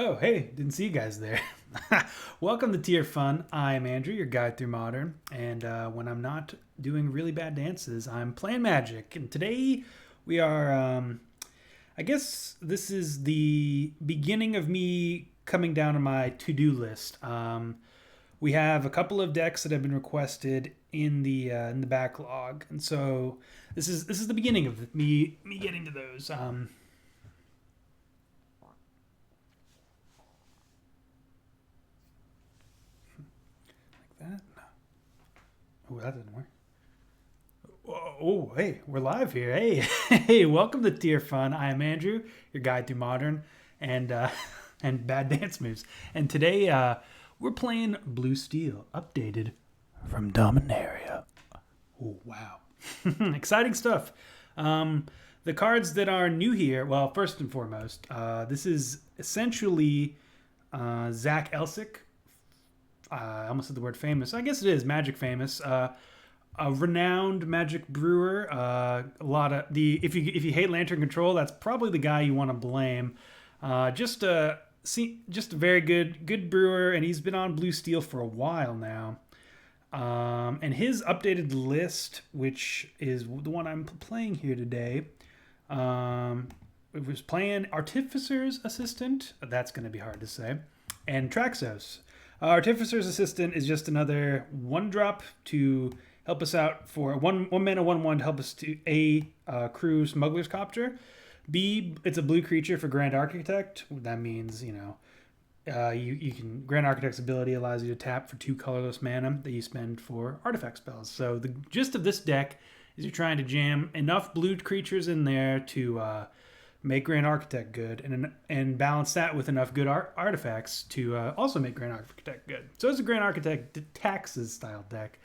Oh, hey, didn't see you guys there. Welcome to Tier Fun. I'm Andrew, your guide through Modern, and when I'm not doing really bad dances, I'm playing Magic. And today we are, I guess this is the beginning of me coming down on my to-do list. We have a couple of decks that have been requested in the backlog, and so this is the beginning of me getting to those. That? Oh, that didn't work. Oh, hey, we're live here. Hey, hey, welcome to Tier Fun. I am Andrew, your guide through Modern and and bad dance moves. And today we're playing Blue Steel, updated from Dominaria. Oh, wow. Exciting stuff. The cards that are new here, well, first and foremost, this is essentially Zac Elsik. I almost said the word famous. I guess it is Magic famous. A renowned Magic brewer. A lot of the if you hate Lantern Control, that's probably the guy you want to blame. Just a very good brewer, and he's been on Blue Steel for a while now. And his updated list, which is the one I'm playing here today, it was playing Artificer's Assistant. That's going to be hard to say, and Traxos. Artificer's Assistant is just another 1-drop to help us out for one mana 1/1 to help us to crew Smuggler's Copter. B, it's a blue creature for Grand Architect. That means you can Grand Architect's ability allows you to tap for 2 colorless mana that you spend for artifact spells. So the gist of this deck is you're trying to jam enough blue creatures in there to make Grand Architect good, and balance that with enough good artifacts to also make Grand Architect good. So it's a Grand Architect taxes style deck.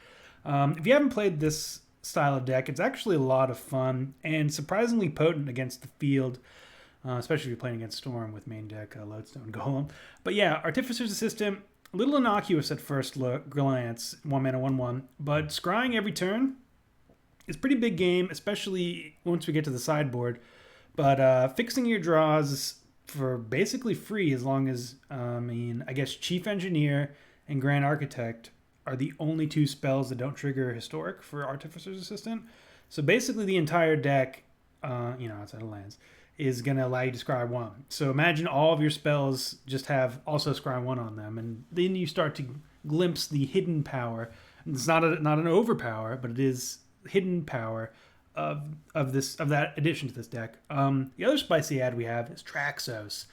If you haven't played this style of deck, it's actually a lot of fun and surprisingly potent against the field, especially if you're playing against Storm with main deck Lodestone Golem. But yeah, Artificer's Assistant, a little innocuous at first glance, 1 mana 1/1, but scrying every turn is pretty big game, especially once we get to the sideboard. But fixing your draws for basically free, as long as, I guess Chief Engineer and Grand Architect are the only 2 spells that don't trigger Historic for Artificer's Assistant. So basically the entire deck, outside of lands, is going to allow you to scry 1. So imagine all of your spells just have also scry 1 on them, and then you start to glimpse the hidden power. It's not an overpower, but it is hidden power of that addition to this deck. The other spicy ad we have is Traxos.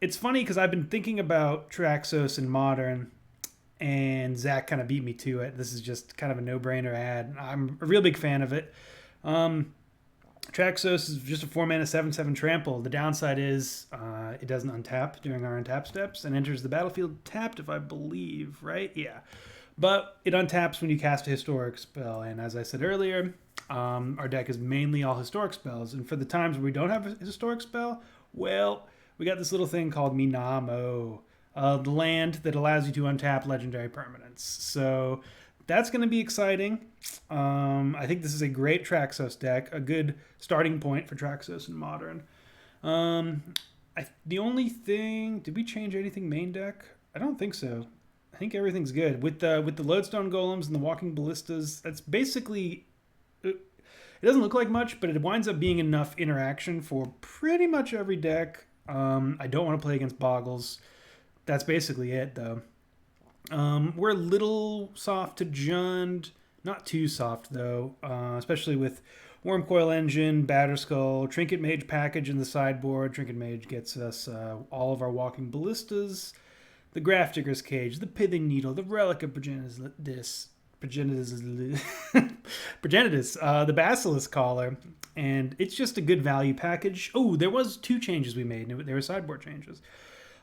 It's funny because I've been thinking about Traxos in Modern, and Zach kind of beat me to it. This is just kind of a no-brainer ad. I'm a real big fan of it. Traxos is just a 4 mana 7/7 trample. The downside is it doesn't untap during our untap steps and enters the battlefield tapped, if I believe, right? Yeah. But it untaps when you cast a historic spell, and as I said earlier, our deck is mainly all historic spells, and for the times where we don't have a historic spell, well, we got this little thing called Minamo, the land that allows you to untap legendary permanents. So that's going to be exciting. I think this is a great Traxos deck, a good starting point for Traxos in Modern. The only thing, did we change anything main deck? I don't think so. I think everything's good with the Lodestone Golems and the Walking Ballistas. That's basically it. Doesn't look like much, but it winds up being enough interaction for pretty much every deck. I don't want to play against Boggles. That's basically it, though. We're a little soft to Jund, not too soft though, especially with Worm Coil Engine, Batterskull, Trinket Mage package in the sideboard. Trinket Mage gets us all of our Walking Ballistas, the Grafdigger's Cage, the Pithing Needle, the Relic of Progenitus, the Basilisk Collar, and it's just a good value package. Oh, there was 2 changes we made. There were sideboard changes.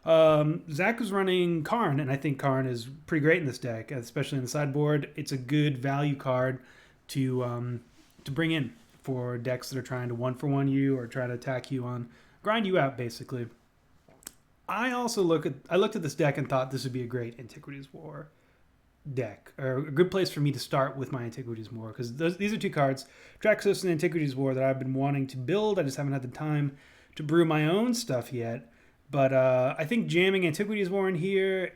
Zach was running Karn, and I think Karn is pretty great in this deck, especially in the sideboard. It's a good value card to bring in for decks that are trying to 1-for-1 you or try to attack you on, grind you out, basically. I looked at this deck and thought this would be a great Antiquities War deck, or a good place for me to start with my Antiquities War, because these are 2 cards, Traxos and Antiquities War, that I've been wanting to build. I just haven't had the time to brew my own stuff yet. But I think jamming Antiquities War in here,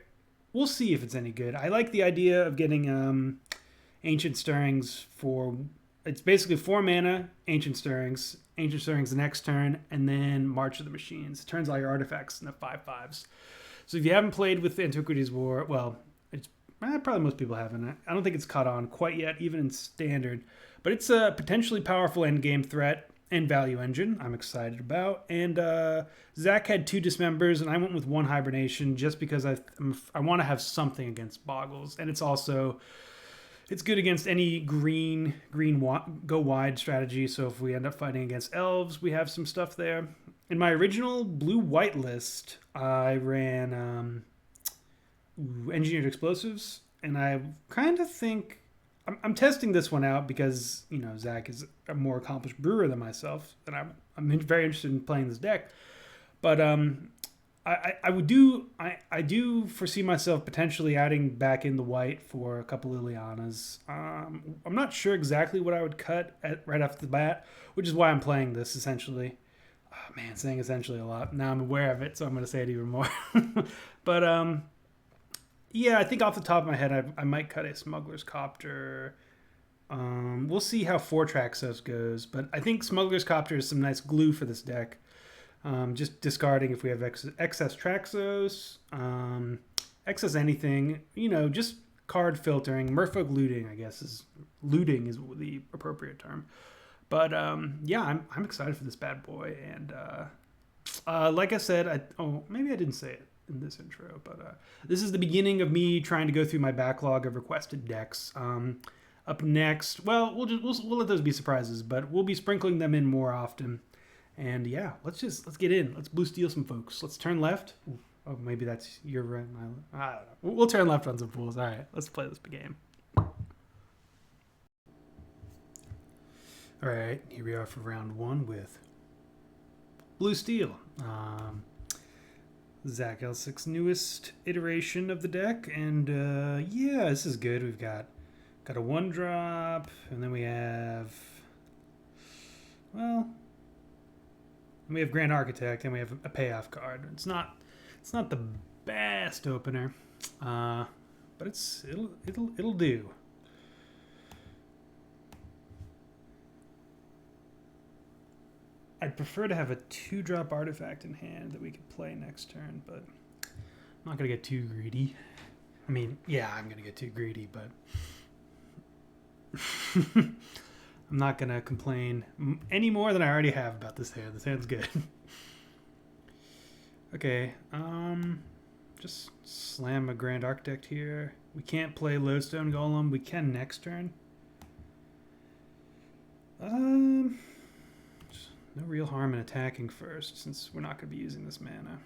we'll see if it's any good. I like the idea of getting Ancient Stirrings for... It's basically 4 mana, Ancient Stirrings the next turn, and then March of the Machines. It turns all your artifacts into 5/5s. So if you haven't played with Antiquities War, well, it's probably most people haven't. I don't think it's caught on quite yet, even in Standard. But it's a potentially powerful endgame threat and value engine I'm excited about. And Zac had 2 Dismembers, and I went with 1 Hibernation just because I want to have something against Boggles. And it's also... It's good against any green go wide strategy. So if we end up fighting against elves, we have some stuff there. In my original blue-white list, I ran engineered explosives, and I kind of think I'm testing this one out because Zac is a more accomplished brewer than myself, and I'm very interested in playing this deck. But I do foresee myself potentially adding back in the white for a couple Lilianas. I'm not sure exactly what I would cut right off the bat, which is why I'm playing this essentially. Oh, man, saying essentially a lot. Now I'm aware of it, so I'm going to say it even more. But yeah, I think off the top of my head, I might cut a Smuggler's Copter. We'll see how 4 Traxos goes, but I think Smuggler's Copter is some nice glue for this deck. Just discarding if we have excess Traxos, excess anything, just card filtering. Merfolk looting, I guess, is the appropriate term. But yeah, I'm excited for this bad boy. And like I said, maybe I didn't say it in this intro, but this is the beginning of me trying to go through my backlog of requested decks. Up next, well, we'll let those be surprises, but we'll be sprinkling them in more often. And yeah, let's get in. Let's blue steal some folks. Let's turn left. Oh, maybe that's your right. I don't know. We'll turn left on some fools. All right, let's play this game. All right, here we are for round 1 with blue steel. Zac Elsik's newest iteration of the deck, and yeah, this is good. We've got a 1-drop, and then we have Grand Architect, and we have a payoff card. It's not the best opener, but it'll do. I'd prefer to have a 2-drop artifact in hand that we could play next turn, but I'm not gonna get too greedy. I mean, yeah, I'm gonna get too greedy, but I'm not gonna complain any more than I already have about this hand. This hand's good. Okay, just slam a Grand Architect here. We can't play Lodestone Golem. We can next turn. No real harm in attacking first, since we're not going to be using this mana.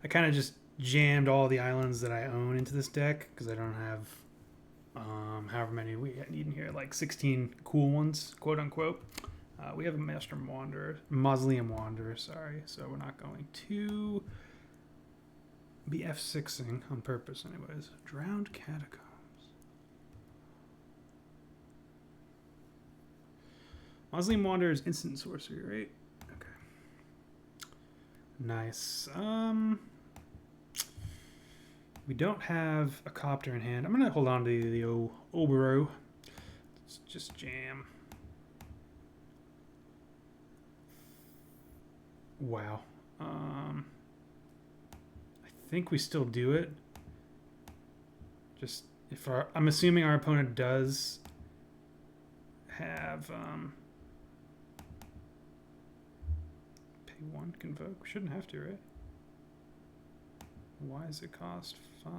I kind of just jammed all the islands that I own into this deck, because I don't have however many we need in here, like 16 cool ones, quote unquote. We have a Mausoleum Wanderer, sorry, so we're not going to be F6ing on purpose anyways. Drowned Catacombs. Mausoleum Wanderer is instant sorcery, right? Okay. Nice. We don't have a copter in hand. I'm going to hold on to the Obero. Let's just jam. Wow. I think we still do it. Just if I'm assuming our opponent does have pay 1 convoke. We shouldn't have to, right? Why does it cost 5?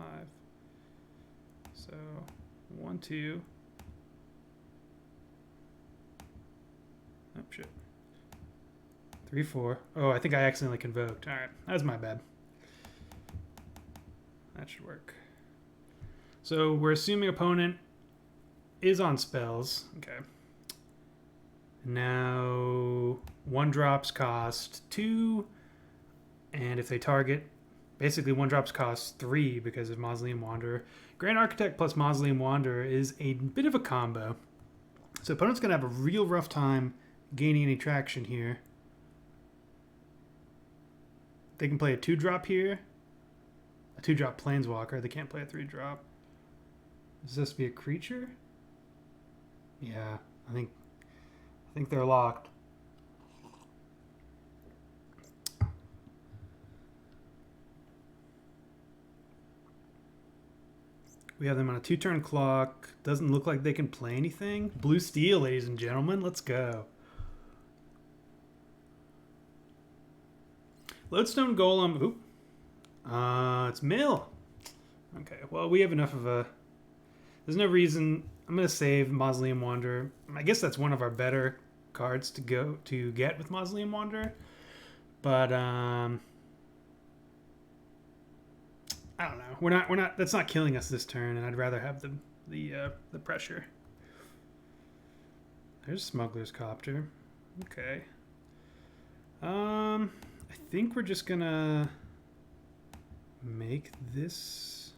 So 1, 2. Oh shit. 3, 4. Oh, I think I accidentally convoked. All right, that's my bad. That should work. So we're assuming opponent is on spells. Okay. Now 1-drops cost 2, and if they target, basically 1-drops cost 3 because of Mausoleum Wanderer. Grand Architect plus Mausoleum Wanderer is a bit of a combo. So opponent's going to have a real rough time gaining any traction here. They can play a 2-drop here. A 2-drop Planeswalker. They can't play a 3-drop. Does this be a creature? Yeah, I think they're locked. We have them on a 2-turn clock. Doesn't look like they can play anything. Blue steel, ladies and gentlemen. Let's go. Lodestone Golem. Oop. It's mill. Okay, well, we have enough of a... There's no reason... I'm going to save Mausoleum Wanderer. I guess that's one of our better cards to get with Mausoleum Wanderer. But, I don't know. We're not. That's not killing us this turn, and I'd rather have the pressure. There's Smuggler's Copter. Okay. I think we're just gonna make this.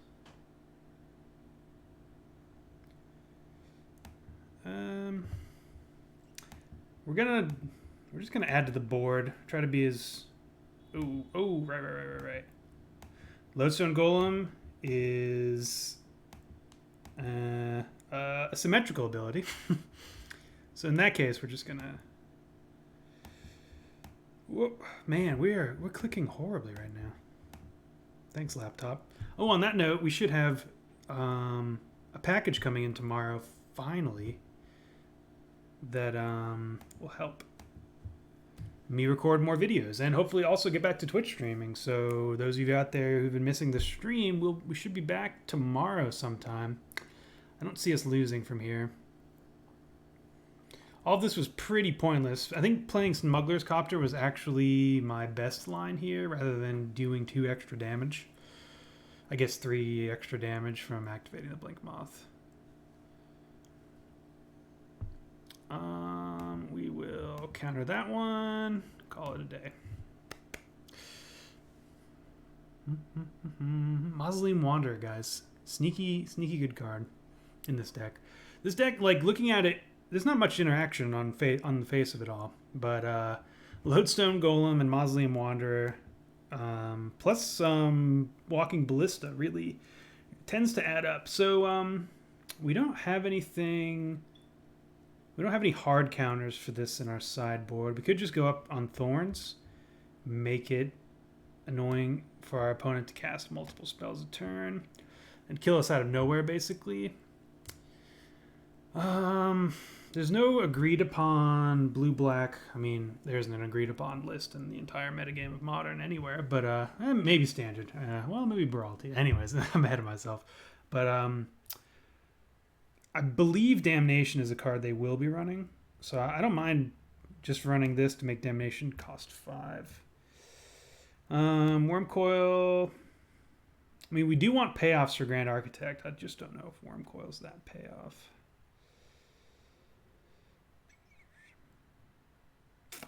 We're just gonna add to the board. Try to be as. Oh, right. Lodestone Golem is a symmetrical ability. So in that case, we're just gonna... Whoa, man, we're clicking horribly right now. Thanks, laptop. Oh, on that note, we should have a package coming in tomorrow, finally, that will help me record more videos and hopefully also get back to Twitch streaming. So those of you out there who've been missing the stream, we should be back tomorrow sometime. I don't see us losing from here. All of this was pretty pointless. I think playing Smuggler's Copter was actually my best line here rather than doing 2 extra damage. I guess 3 extra damage from activating the Blink Moth. We will counter that one. Call it a day. Mausoleum Wanderer, guys. Sneaky good card in this deck. This deck, like, looking at it, there's not much interaction on the face of it all. But Lodestone Golem and Mausoleum Wanderer, plus some Walking Ballista, really tends to add up. So we don't have anything... We don't have any hard counters for this in our sideboard. We could just go up on Thorns, make it annoying for our opponent to cast multiple spells a turn, and kill us out of nowhere, basically. There's no agreed upon blue-black. I mean, there isn't an agreed upon list in the entire metagame of Modern anywhere, but maybe Standard. Well, maybe Brawl. Anyways, I'm ahead of myself. But I believe Damnation is a card they will be running, so I don't mind just running this to make Damnation cost 5. Wormcoil. I mean, we do want payoffs for Grand Architect. I just don't know if Wormcoil's that payoff.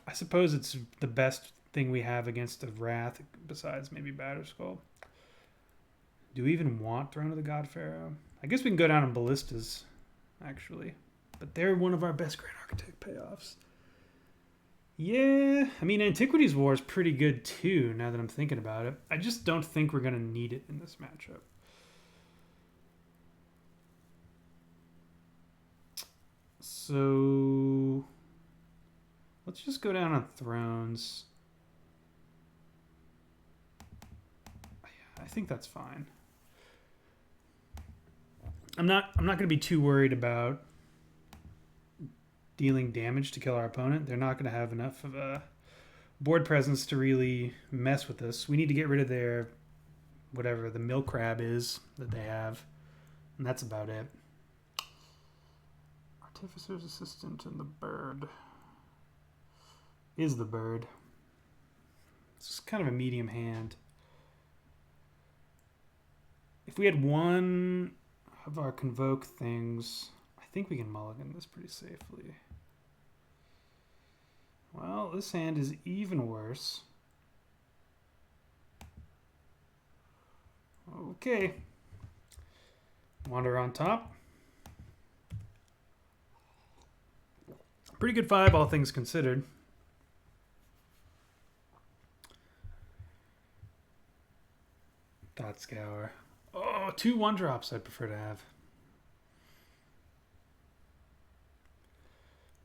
I suppose it's the best thing we have against the Wrath, besides maybe Batterskull. Do we even want Throne of the God-Pharaoh? I guess we can go down on Ballistas, actually. But they're one of our best Grand Architect payoffs. Yeah, I mean, Antiquities War is pretty good too, now that I'm thinking about it. I just don't think we're going to need it in this matchup. So let's just go down on Thrones. I think that's fine. I'm not going to be too worried about dealing damage to kill our opponent. They're not going to have enough of a board presence to really mess with us. We need to get rid of their whatever the mill crab is that they have, and that's about it. Artificer's Assistant and the bird is the bird. It's kind of a medium hand. If we had one of our Convoke things, I think we can mulligan this pretty safely. Well, this hand is even worse. Okay. Wander on top. Pretty good 5, all things considered. Thought Scour. Oh, 2 1-drops I'd prefer to have.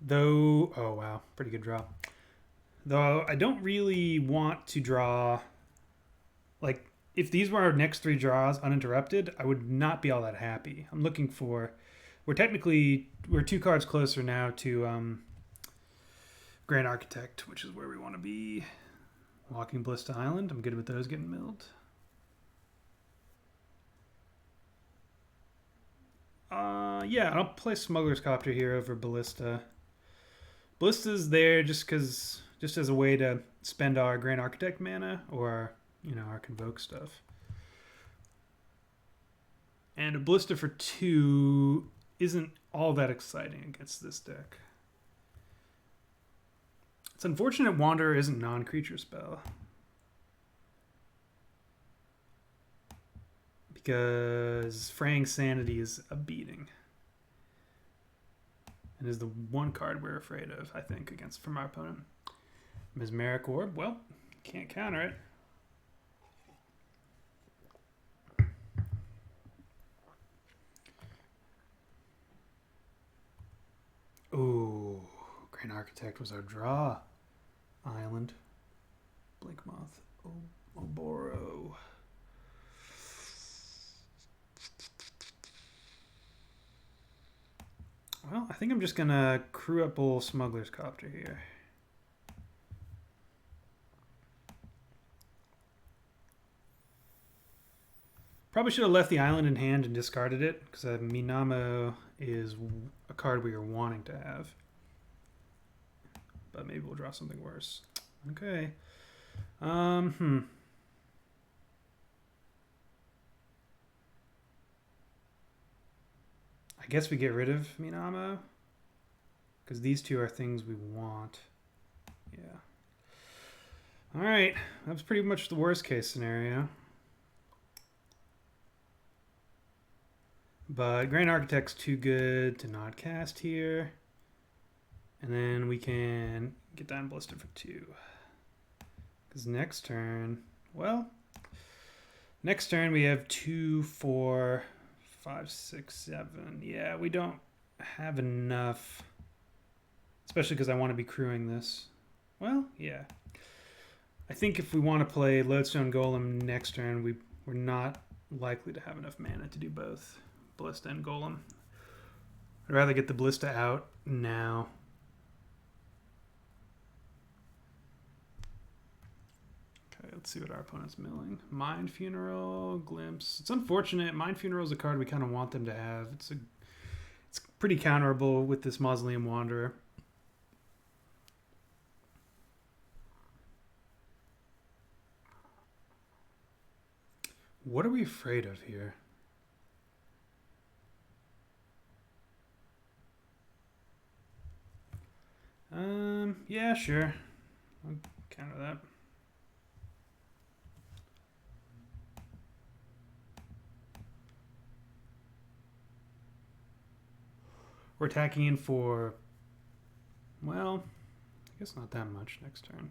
Though, oh wow, pretty good draw. Though I don't really want to draw, like, if these were our next 3 draws uninterrupted, I would not be all that happy. I'm looking for, we're 2 cards closer now to Grand Architect, which is where we want to be. Walking Ballista Island, I'm good with those getting milled. Yeah, I'll play Smuggler's Copter here over Ballista. Ballista's there just as a way to spend our Grand Architect mana or our Convoke stuff. And a Ballista for 2 isn't all that exciting against this deck. It's unfortunate Wanderer isn't non-creature spell. Because Fraying Sanity is a beating. And is the one card we're afraid of, I think, from our opponent. Mesmeric Orb, well, can't counter it. Ooh, Grand Architect was our draw. Island. Blinkmoth. Oboro. Well, I think I'm just going to crew up old Smuggler's Copter here. Probably should have left the island in hand and discarded it, because Minamo is a card we are wanting to have. But maybe we'll draw something worse. Okay. I guess we get rid of Minamo, because these 2 are things we want. Yeah. All right. That's pretty much the worst case scenario. But Grand Architect's too good to not cast here. And then we can get down Ballista for 2. Because next turn, next turn we have 2, 4, 5, 6, 7. Yeah, we don't have enough. Especially because I want to be crewing this. Well, yeah. I think if we want to play Lodestone Golem next turn, we're not likely to have enough mana to do both Ballista and Golem. I'd rather get the Ballista out now. Okay, let's see what our opponent's milling. Mind Funeral, Glimpse. It's unfortunate. Mind Funeral is a card we kind of want them to have. It's pretty counterable with this Mausoleum Wanderer. What are we afraid of here? Yeah, sure. I'll counter that. We're attacking in for, well, I guess not that much next turn.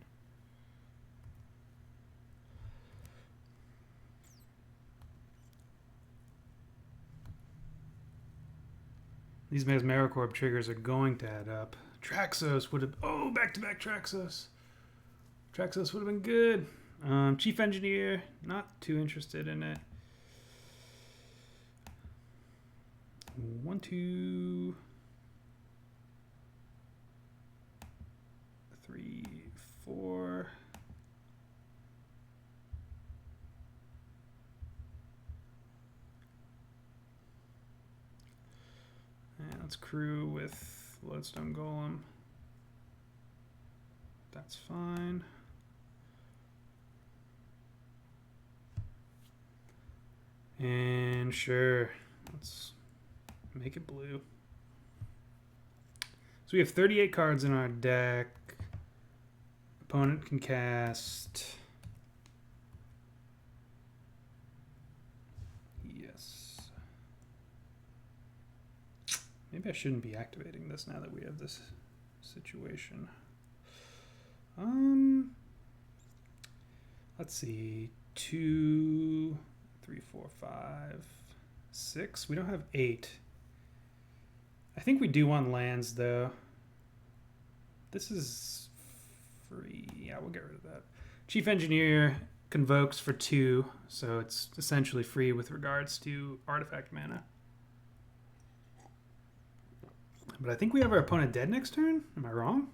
These Mesmeric Orb triggers are going to add up. Traxos would have... Oh, back-to-back Traxos. Traxos would have been good. Chief Engineer, not too interested in it. 1, 2, 3, 4. And let's crew with Lodestone Golem. That's fine. And sure, let's make it blue. So we have 38 cards in our deck. Opponent can cast... Yes. Maybe I shouldn't be activating this now that we have this situation. Let's see. 2, 3, 4, 5, 6. We don't have 8. I think we do want lands though. This is free. Yeah, we'll get rid of that. Chief Engineer convokes for 2, so it's essentially free with regards to artifact mana. But I think we have our opponent dead next turn. Am I wrong?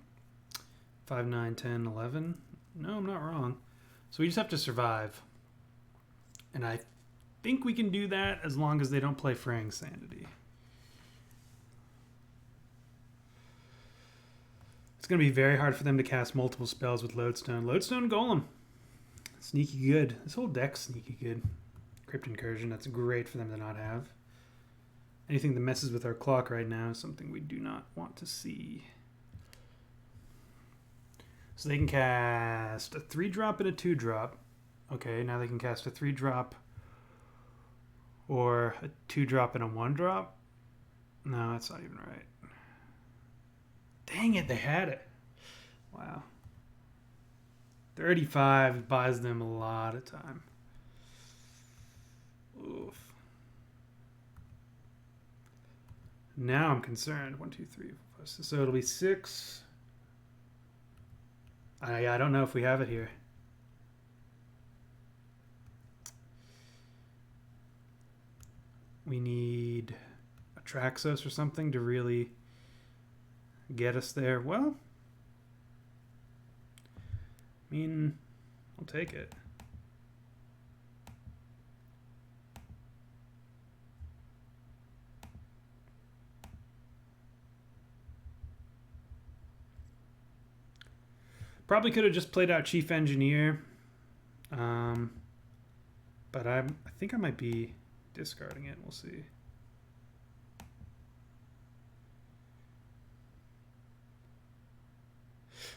5, 9, 10, 11. No, I'm not wrong. So we just have to survive. And I think we can do that as long as they don't play Fraying Sanity. It's going to be very hard for them to cast multiple spells with Lodestone. Lodestone Golem. Sneaky good. This whole deck's sneaky good. Crypt Incursion, that's great for them to not have. Anything that messes with our clock right now is something we do not want to see. So they can cast a 3-drop and a 2-drop. Okay, now they can cast a 3-drop or a 2-drop and a 1-drop. No, that's not even right. Dang it, they had it. Wow. 35 buys them a lot of time. Oof. Now I'm concerned. 1, 2, 3, 4. So it'll be 6. I don't know if we have it here. We need a Traxos or something to really get us there. Well, I mean, I'll take it. Probably could have just played out Chief Engineer. But I think I might be discarding it. We'll see.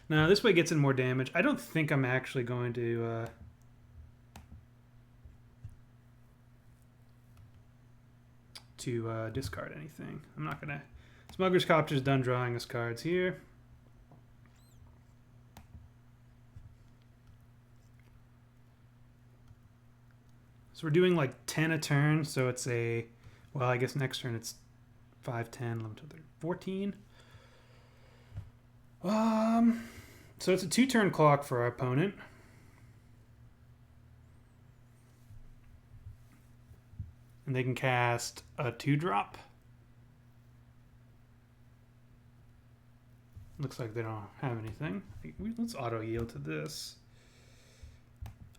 Now, this way gets in more damage. I don't think I'm actually going to... discard anything. I'm not going to... Smuggler's Copter's done drawing us cards here. So we're doing like 10 a turn, so it's a... Well, I guess next turn it's 5, 10, 11, 12, 13, 14. So it's a 2-turn clock for our opponent. And they can cast a 2-drop. Looks like they don't have anything. Let's auto yield to this.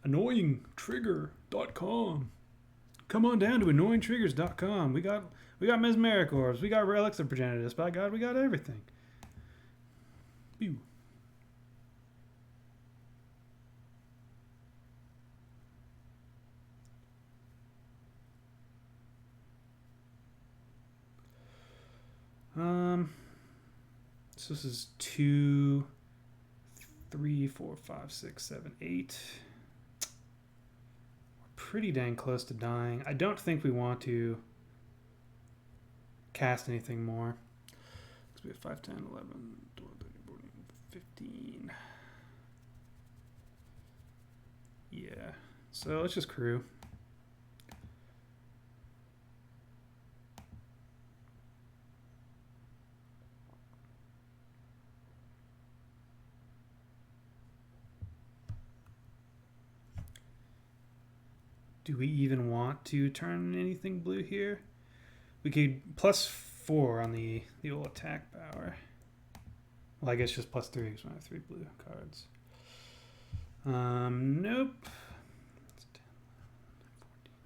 AnnoyingTrigger.com. Come on down to AnnoyingTriggers.com. We got Mesmeric Orbs. We got Relics of Progenitus. By God, we got everything. Pew. So this is 2, 3, 4, 5, 6, 7, 8. We're pretty dang close to dying. I don't think we want to cast anything more. Because we have 5, 10, 11, 12, 13, 14, 15. Yeah. So let's just crew. Do we even want to turn anything blue here? We could +4 on the old attack power. Well, I guess just +3 because we have 3 blue cards. Nope.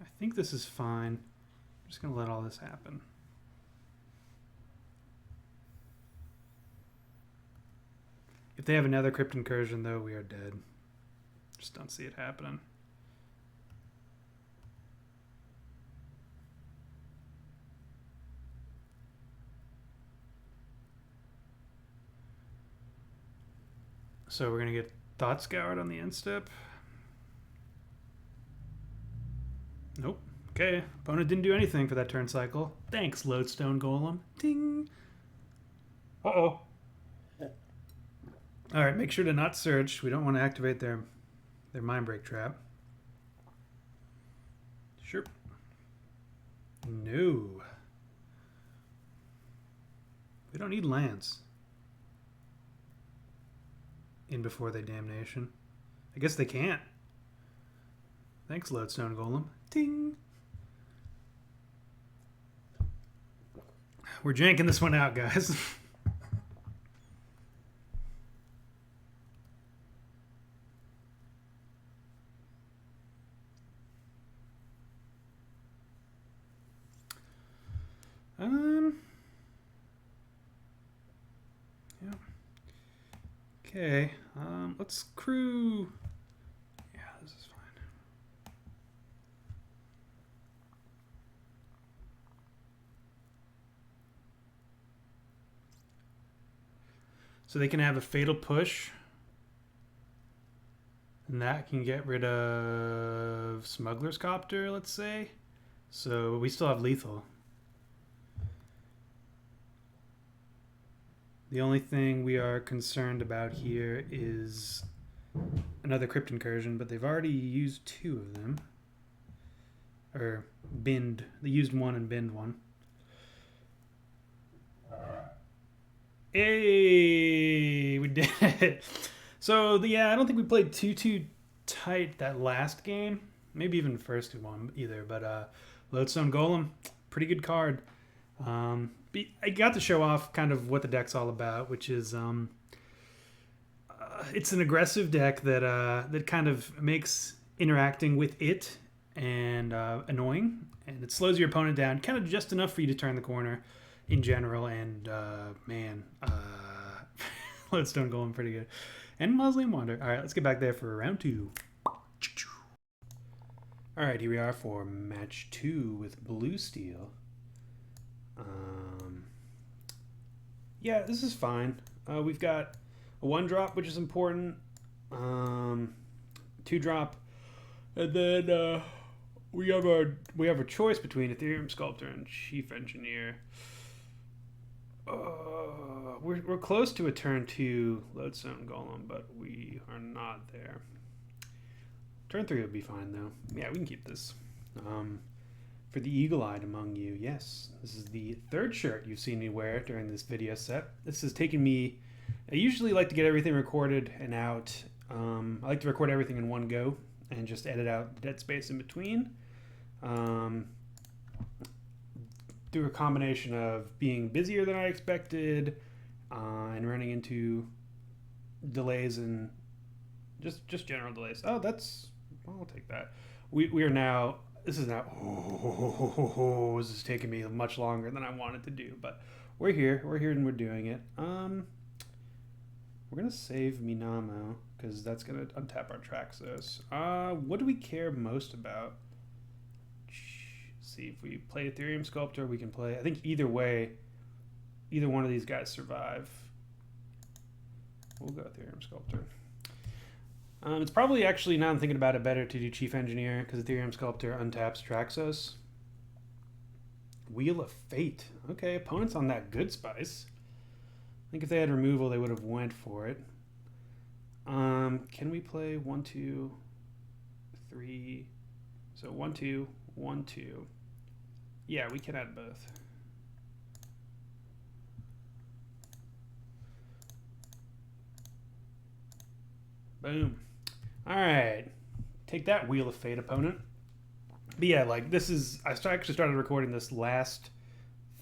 I think this is fine. I'm just going to let all this happen. If they have another Crypt Incursion, though, we are dead. Just don't see it happening. So we're going to get Thought Scoured on the end step. Nope. Okay. Opponent didn't do anything for that turn cycle. Thanks, Lodestone Golem. Ding. Uh-oh. All right, make sure to not search. We don't want to activate their mind break trap. Sure. No. We don't need lands in before they damnation. I guess they can't. Thanks, Lodestone Golem. Ting. We're janking this one out, guys. Yeah. Okay. Let's crew. Yeah, this is fine. So they can have a fatal push. And that can get rid of Smuggler's Copter, let's say. So we still have lethal. The only thing we are concerned about here is another Crypt Incursion, but they've already used 2 of them. Or binned. They used 1 and binned 1. Hey, we did it. So, yeah, I don't think we played too tight that last game. Maybe even the first one either. But Lodestone Golem, pretty good card. I got to show off kind of what the deck's all about, which is it's an aggressive deck that kind of makes interacting with it and annoying, and it slows your opponent down kind of just enough for you to turn the corner in general. And man, Lodestone Golem pretty good, and Mausoleum Wander. All right, let's get back there for round 2. All right, here we are for match 2 with Blue Steel. Yeah, this is fine. We've got a 1-drop, which is important. 2-drop, and then we have a choice between Ethereum Sculptor and Chief Engineer. We're close to a turn 2 Lodestone Golem, but we are not there. Turn 3 would be fine though. Yeah, we can keep this. For the eagle-eyed among you, yes, this is the 3rd shirt you've seen me wear during this video set. This has taken me, I usually like to get everything recorded and out. I like to record everything in one go and just edit out the dead space in between. Through a combination of being busier than I expected and running into delays and just general delays. Oh, I'll take that. We are now... This is this is taking me much longer than I wanted to do, but we're here and we're doing it. We're gonna save Minamo because that's gonna untap our Traxos. What do we care most about? See, if we play Ethereum Sculptor, we can play. I think either way, either one of these guys survive. We'll go Ethereum Sculptor. It's probably actually, now I'm thinking about it, better to do Chief Engineer because Ethereum Sculptor untaps Traxos. Wheel of Fate. Okay, opponent's on that good spice. I think if they had removal, they would have went for it. Can we play 1, 2, 3? So 1, 2, 1, 2. Yeah, we can add both. Boom. All right, take that, Wheel of Fate, opponent. But yeah, like this is, actually started recording this last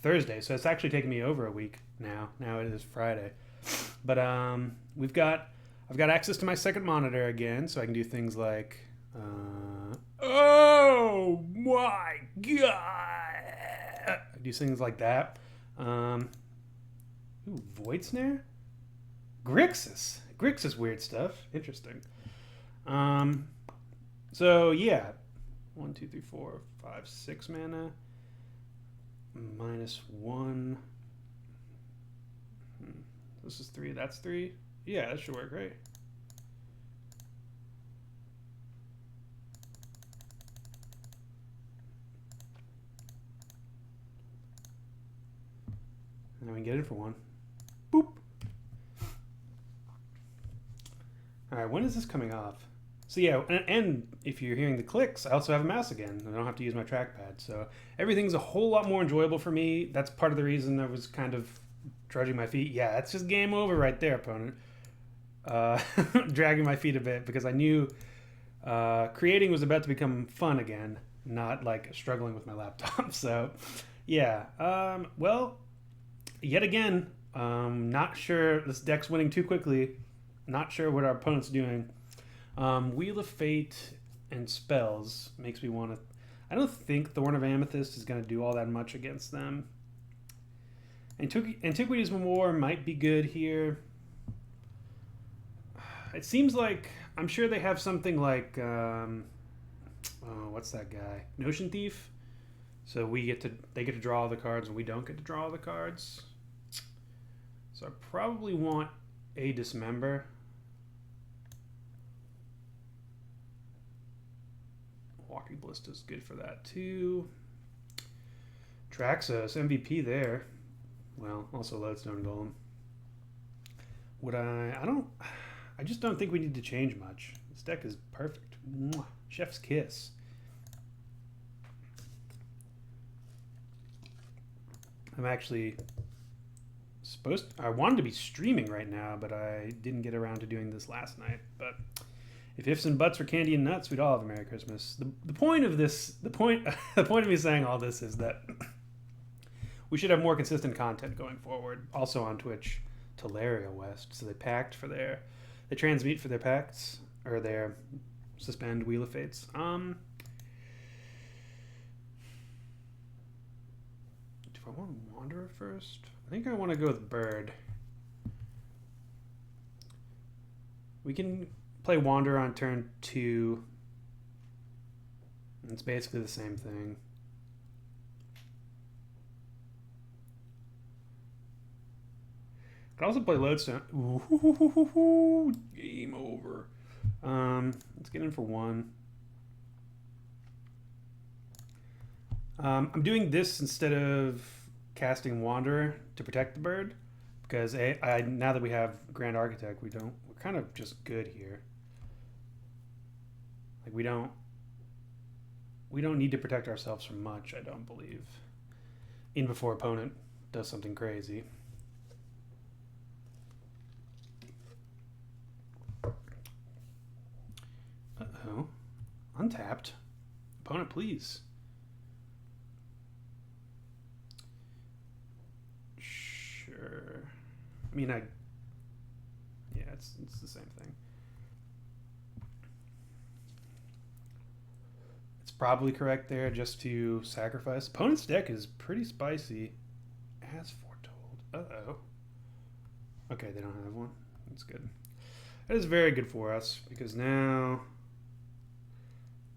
Thursday, so it's actually taken me over a week now. Now it is Friday, but I've got access to my second monitor again, so I can do things like, oh my god, do things like that. Ooh, Void Snare, Grixis, weird stuff, interesting. So yeah, 1, 2, 3, 4, 5, 6 mana, -1. This is 3. That's 3. Yeah, that should work, right? And then we can get it for 1. Boop. All right, when is this coming off? So yeah, and if you're hearing the clicks, I also have a mouse again. I don't have to use my trackpad, so everything's a whole lot more enjoyable for me. That's part of the reason I was kind of drudging my feet. Yeah, it's just game over right there, opponent. Dragging my feet a bit because I knew creating was about to become fun again, not like struggling with my laptop. So yeah, well, yet again, not sure this deck's winning too quickly. Not sure what our opponent's doing. Wheel of Fate and spells makes me want to. I don't think Thorn of Amethyst is going to do all that much against them. Antiquities War might be good here. It seems like I'm sure they have something like what's that guy? Notion Thief. So they get to draw all the cards and we don't get to draw all the cards. So I probably want a Dismember. Walking Ballista is good for that too. Traxos, MVP there. Well, also Lodestone Golem. I just don't think we need to change much. This deck is perfect. Mwah. Chef's kiss. I'm actually I wanted to be streaming right now, but I didn't get around to doing this last night. But if ifs and buts were candy and nuts, we'd all have a Merry Christmas. The point of me saying all this is that we should have more consistent content going forward. Also on Twitch, Teleria West. So they transmute for their pacts or their suspend Wheel of Fates. Do I want Wanderer first? I think I want to go with Bird. We can play Wanderer on turn 2. It's basically the same thing. Could also play Lodestone. Ooh, game over. Let's get in for 1. I'm doing this instead of casting Wanderer to protect the bird because now that we have Grand Architect, we're kind of just good here. Like we don't need to protect ourselves from much, I don't believe. In before opponent does something crazy. Uh-oh. Untapped. Opponent, please. Sure. I mean, yeah, it's the same thing. It's probably correct there just to sacrifice. Opponent's deck is pretty spicy. As foretold. Uh-oh. Okay, they don't have one. That's good. That is very good for us because now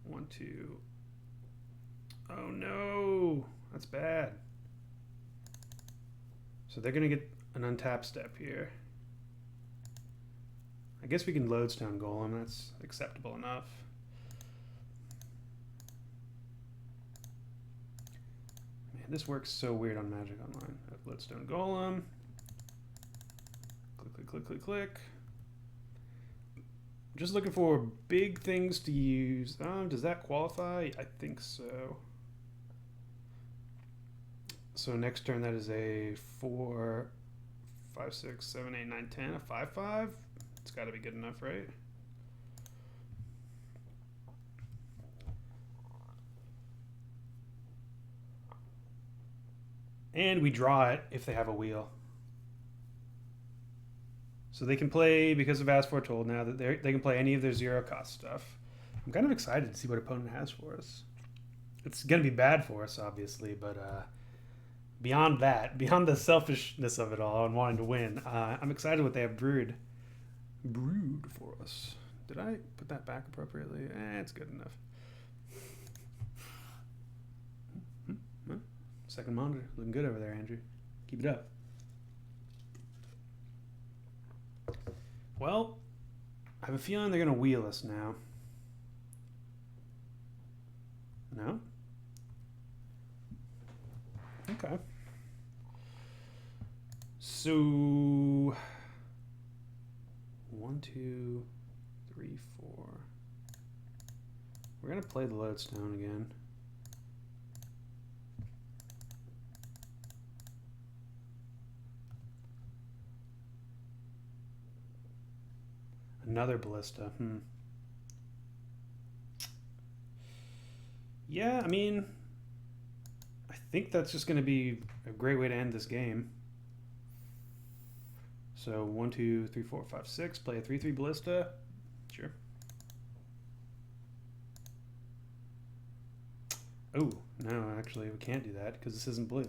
1, 2. Oh no, that's bad. So they're gonna get an untapped step here. I guess we can Lodestone Golem. That's acceptable enough. Man, this works so weird on Magic Online. Lodestone Golem. Click, click, click, click, click. Just looking for big things to use. Does that qualify? I think so. So next turn that is a 4, 5, 6, 7, 8, 9, 10, a 5, 5. It's got to be good enough, right? And we draw it if they have a wheel. So they can play, because of As Foretold now, that they can play any of their 0-cost stuff. I'm kind of excited to see what opponent has for us. It's going to be bad for us, obviously, but beyond that, beyond the selfishness of it all and wanting to win, I'm excited what they have brewed for us. Did I put that back appropriately? It's good enough. Second monitor, looking good over there, Andrew. Keep it up. Well, I have a feeling they're going to wheel us now. No? Okay. So 1, 2, 3, 4. We're going to play the lodestone again. Another ballista. Yeah, I mean, I think that's just going to be a great way to end this game. So 1, 2, 3, 4, 5, 6. Play a 3/3 ballista. Sure. Oh, no, actually, we can't do that because this isn't blue.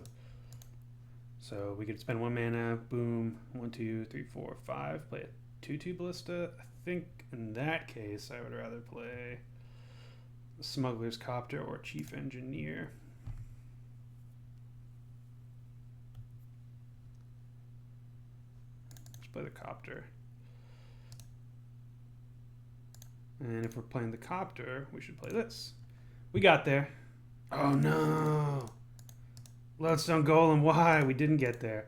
So we could spend 1 mana. Boom. 1, 2, 3, 4, 5. Play a 2/2 ballista. I think in that case, I would rather play Smuggler's Copter or Chief Engineer. Let's play the Copter. And if we're playing the Copter, we should play this. We got there. Oh no! Lodestone Golem, why? We didn't get there.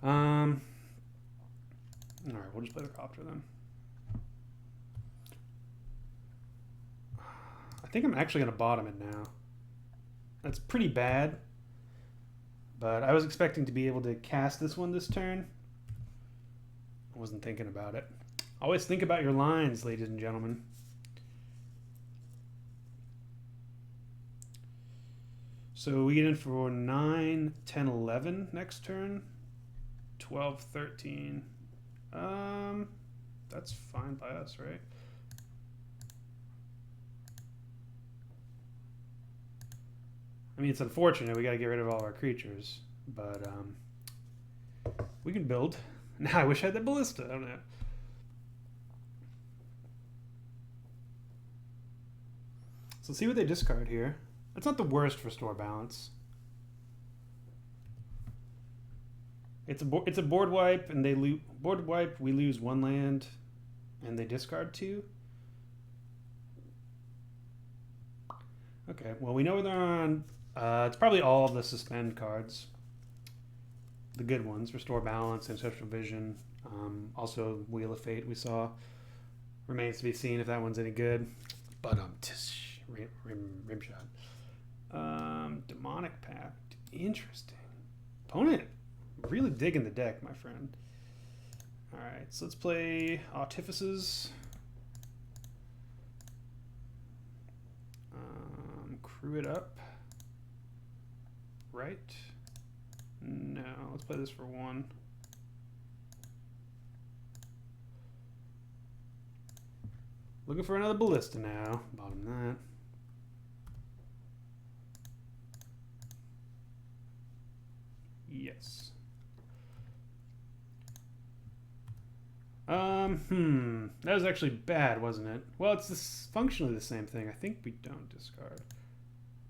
Alright, we'll just play the Copter then. I think I'm actually going to bottom it now. That's pretty bad. But I was expecting to be able to cast this one this turn. I wasn't thinking about it. Always think about your lines, ladies and gentlemen. So we get in for 9, 10, 11 next turn. 12, 13. That's fine by us, right? I mean, it's unfortunate. We got to get rid of all our creatures. But we can build. Now I wish I had that ballista. I don't know. So let's see what they discard here. That's not the worst restore balance. It's a board wipe, and they board wipe. We lose 1 land, and they discard 2. Okay, well we know they're on. It's probably all of the suspend cards, the good ones: Restore Balance, Ancestral Vision. Also, Wheel of Fate. We saw. Remains to be seen if that one's any good. But rim shot. Demonic Pact. Interesting. Opponent really digging the deck, my friend. Alright, so let's play Artifices. Crew it up. Right? No, let's play this for 1. Looking for another ballista now. Bottom that. Yes. That was actually bad, wasn't it? Well, it's functionally the same thing. I think we don't discard.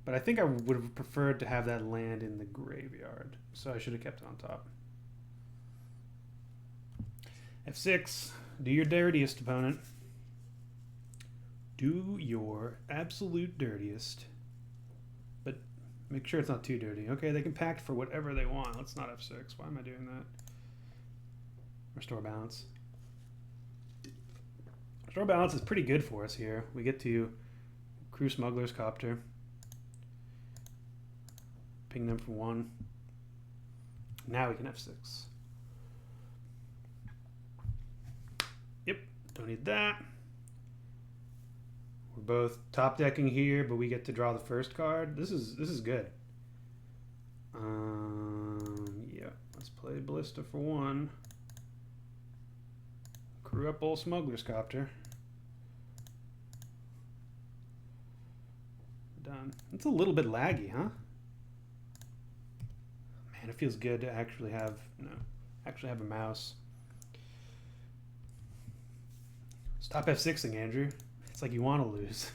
But I think I would have preferred to have that land in the graveyard. So I should have kept it on top. F6. Do your dirtiest, opponent. Do your absolute dirtiest. But make sure it's not too dirty. Okay, they can pact for whatever they want. Let's not F6. Why am I doing that? Restore Balance. Restore Balance is pretty good for us here. We get to Crew Smuggler's Copter. Ping them for 1. Now we can F6. Yep, don't need that. We're both top decking here, but we get to draw the first card. This is good. Yeah, let's play Ballista for 1. Crew up old Smuggler's Copter. Done. It's a little bit laggy, huh? Man, it feels good to actually have a mouse. Stop F6ing, Andrew. It's like you want to lose.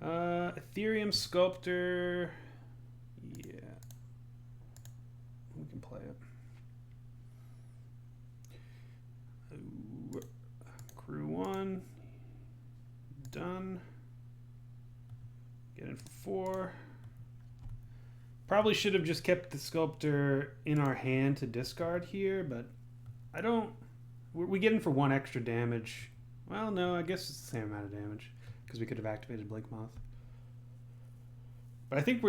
Ethereum Sculptor. Yeah. We can play it. Crew 1. Done. Get in for 4. Probably should have just kept the Sculptor in our hand to discard here, but I don't... We get in for 1 extra damage. Well, no, I guess it's the same amount of damage because we could have activated Blink Moth. But I think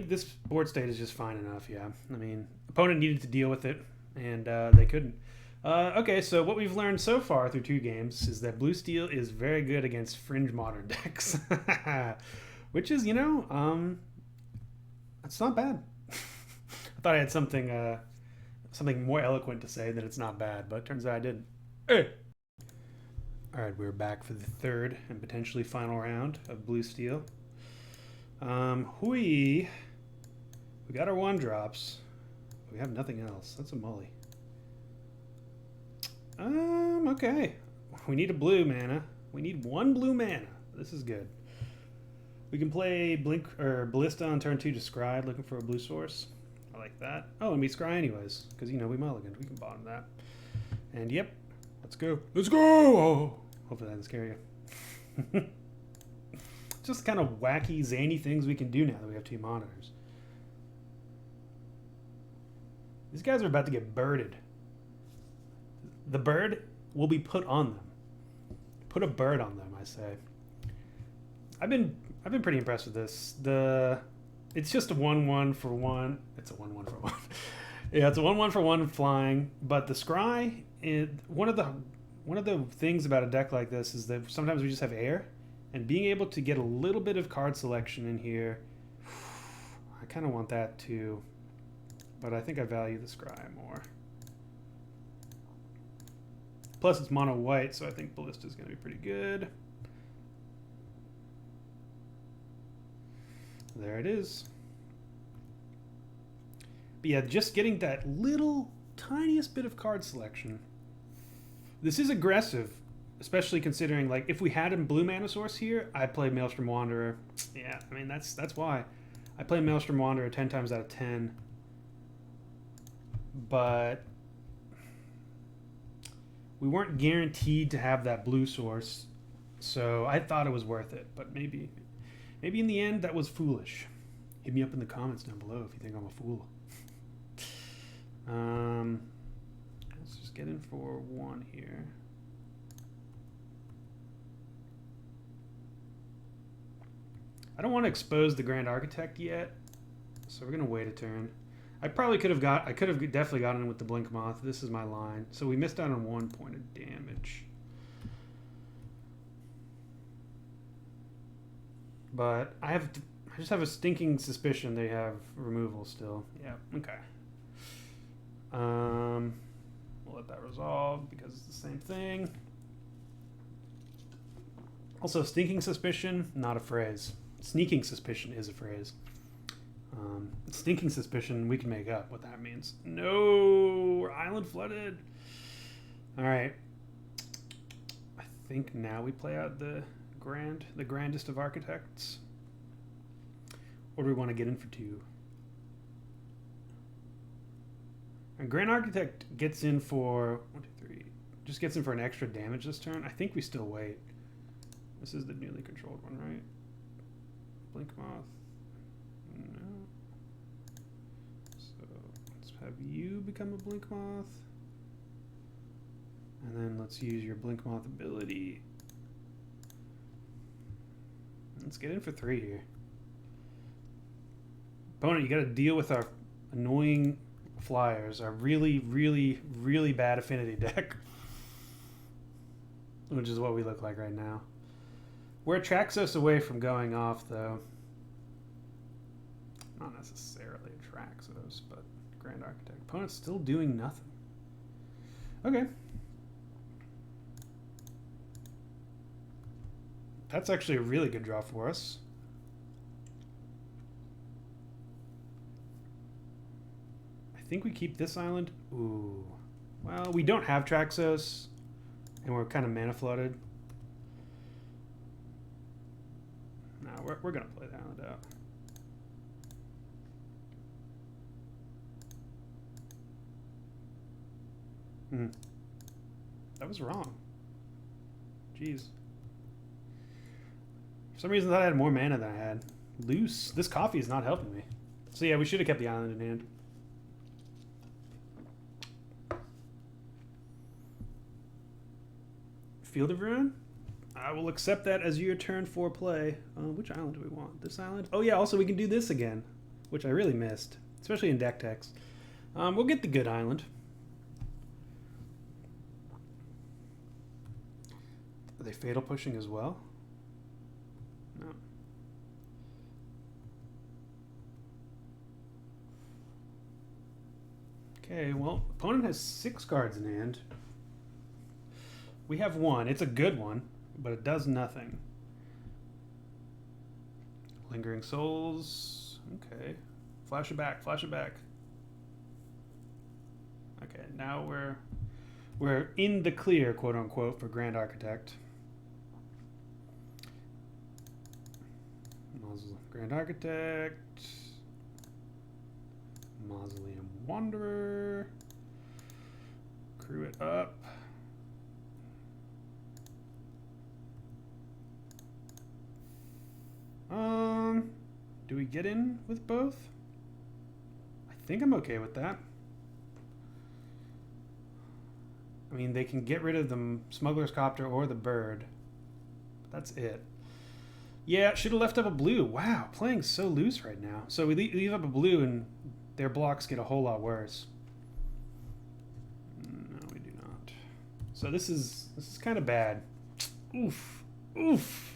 this board state is just fine enough, yeah. I mean, opponent needed to deal with it, and they couldn't. Okay, so what we've learned so far through 2 games is that blue steel is very good against fringe modern decks. Which is, you know, it's not bad. I thought I had something more eloquent to say that it's not bad, but turns out I didn't. Hey! Alright, we're back for the 3rd and potentially final round of blue steel. We got our 1-drops. We have nothing else. That's a mully. Okay. We need a blue mana. We need 1 blue mana. This is good. We can play Blink or Ballista on turn 2 to Scry, looking for a blue source. I like that. Oh, and we Scry anyways, because you know we mulliganed. We can bottom that. And yep, let's go. Let's go! Oh, hopefully that didn't scare you. Just kind of wacky, zany things we can do now that we have 2 monitors. These guys are about to get birded. The bird will be put on them. Put a bird on them, I say. I've been pretty impressed with this. It's just a 1/1 for 1. It's a 1/1 for 1. Yeah, it's a 1/1 for 1 flying. But the Scry, one of the things about a deck like this is that sometimes we just have air, and being able to get a little bit of card selection in here, I kind of want that too. But I think I value the Scry more. Plus it's mono white, so I think Ballista is going to be pretty good. There it is. But yeah, just getting that little tiniest bit of card selection. This is aggressive, especially considering, like, if we had a blue mana source here, I'd play Maelstrom Wanderer. Yeah, I mean, that's why. I play Maelstrom Wanderer 10 times out of 10. But we weren't guaranteed to have that blue source, so I thought it was worth it. But maybe in the end, that was foolish. Hit me up in the comments down below if you think I'm a fool. Let's just get in for 1 here. I don't want to expose the Grand Architect yet, so we're gonna wait a turn. I could have definitely gotten in with the Blink Moth. This is my line. So we missed out on 1 point of damage. But I just have a stinking suspicion they have removal still. Yeah, okay. We'll let that resolve because it's the same thing. Also, stinking suspicion, not a phrase. Sneaking suspicion is a phrase. Stinking suspicion, we can make up what that means. No, we're island flooded. All right. I think now we play out the grandest of architects. Or do we want to get in for 2? And Grand Architect gets in for 1, 2, 3. Just gets in for an extra damage this turn. I think we still wait. This is the newly controlled one, right? Blink Moth. No. So let's have you become a Blink Moth. And then let's use your Blink Moth ability. Let's get in for 3 here. Opponent, you got to deal with our annoying flyers, our really, really, really bad affinity deck. Which is what we look like right now. We're Traxos away from going off, though. Not necessarily a Traxos, but Grand Architect. Opponent's still doing nothing. Okay. That's actually a really good draw for us. I think we keep this island. Ooh. Well, we don't have Traxos, and we're kind of mana flooded. No, we're going to play the island out. That was wrong. Jeez. For some reason I thought I had more mana than I had. Loose. This coffee is not helping me. So yeah, we should have kept the island in hand. Field of Ruin? I will accept that as your turn 4 play. Which island do we want? This island? Oh yeah, also we can do this again, which I really missed, especially in deck text. We'll get the good island. Are they fatal pushing as well? No. Okay, well, opponent has 6 cards in hand. We have 1. It's a good one, but it does nothing. Lingering Souls. Okay. Flash it back, flash it back. Okay, now we're in the clear, quote unquote, for Grand Architect. Grand Architect. Mausoleum Wanderer. Crew it up. Do we get in with both? I think I'm okay with that. I mean, they can get rid of the Smuggler's Copter or the bird. But that's it. Yeah, should have left up a blue. Wow, playing so loose right now. So we leave up a blue and their blocks get a whole lot worse. No, we do not. So this is kind of bad. Oof. Oof.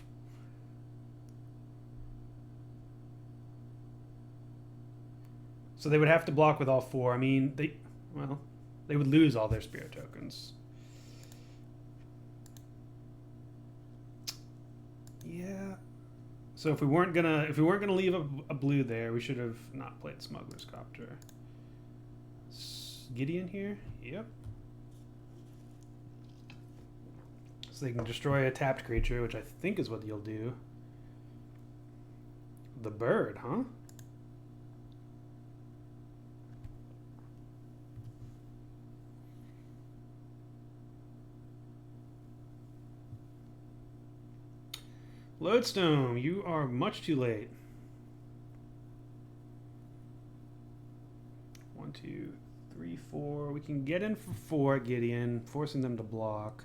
So they would have to block with all 4. I mean, they would lose all their spirit tokens. Yeah. So if we weren't gonna leave a blue there, we should have not played Smuggler's Copter. Gideon here? Yep. So they can destroy a tapped creature, which I think is what you'll do. The bird, huh? Lodestone, you are much too late. 1, 2, 3, 4. We can get in for 4, Gideon, forcing them to block.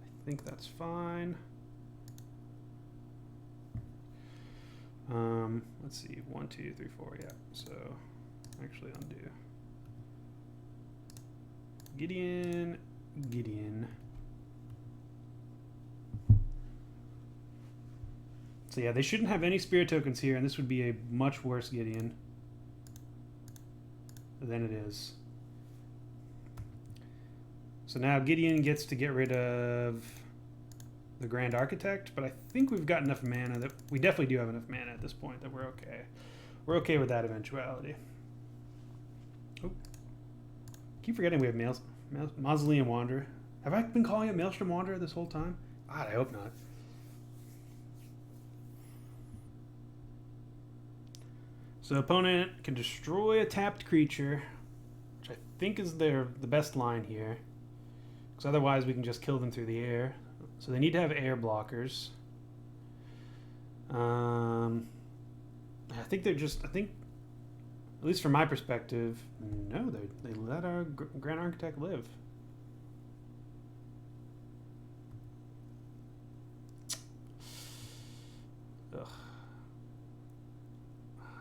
I think that's fine. Let's see. 1, 2, 3, 4. Yeah. So, actually undo. Gideon. So yeah, they shouldn't have any spirit tokens here, and this would be a much worse Gideon than it is. So now Gideon gets to get rid of the Grand Architect, but I think we've got enough mana that we definitely do have enough mana at this point that we're okay. We're okay with that eventuality. Oh, keep forgetting we have Mausoleum Wanderer. Have I been calling it Maelstrom Wanderer this whole time? God, I hope not. So opponent can destroy a tapped creature, which I think is the best line here. Because otherwise we can just kill them through the air. So they need to have air blockers. I think at least from my perspective, no, they let our Grand Architect live. Ugh.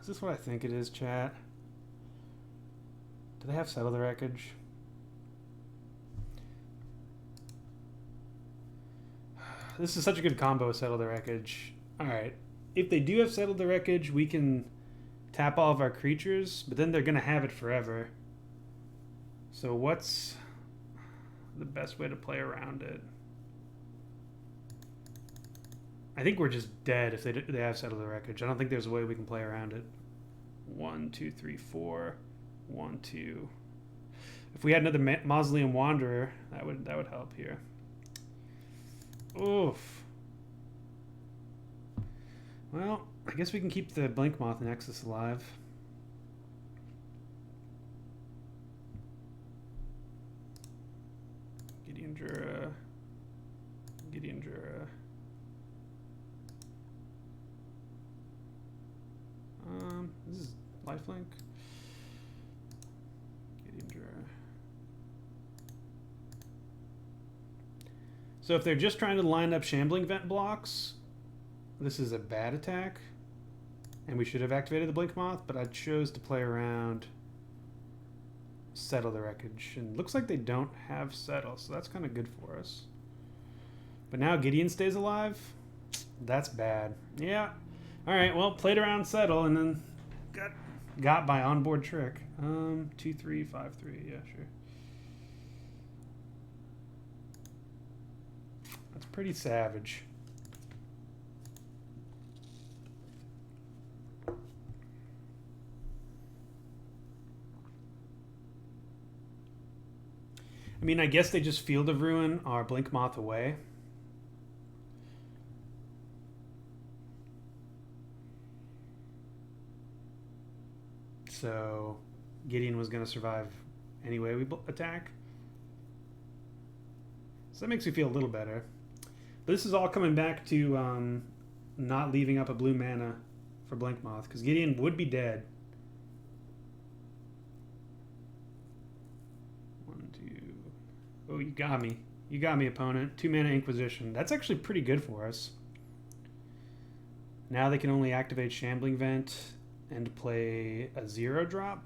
Is this what I think it is, chat? Do they have Settle the Wreckage? This is such a good combo with Settle the Wreckage. Alright. If they do have Settle the Wreckage, we can tap all of our creatures, but then they're going to have it forever. So what's the best way to play around it? I think we're just dead if they have Settle the Wreckage. I don't think there's a way we can play around it. 1, 2, 3, 4. 1, 2. If we had another Mausoleum Wanderer, that would help here. Oof. Well, I guess we can keep the Blinkmoth Nexus alive. Gideon Jura. lifelink. Gideon draw. So if they're just trying to line up shambling vent blocks, this is a bad attack. And we should have activated the Blink Moth, but I chose to play around Settle the Wreckage. And looks like they don't have Settle, so that's kind of good for us. But now Gideon stays alive? That's bad. Yeah. Alright, well, played around Settle and then got by onboard trick. 2-3, 5-3, yeah, sure. That's pretty savage. I mean, I guess they just Field of Ruin our Blink Moth away. So Gideon was going to survive anyway we attack. So that makes me feel a little better. But this is all coming back to not leaving up a blue mana for Blink Moth, because Gideon would be dead. 1, 2. Oh, you got me. You got me, opponent. 2 mana Inquisition. That's actually pretty good for us. Now they can only activate Shambling Vent and play a 0-drop.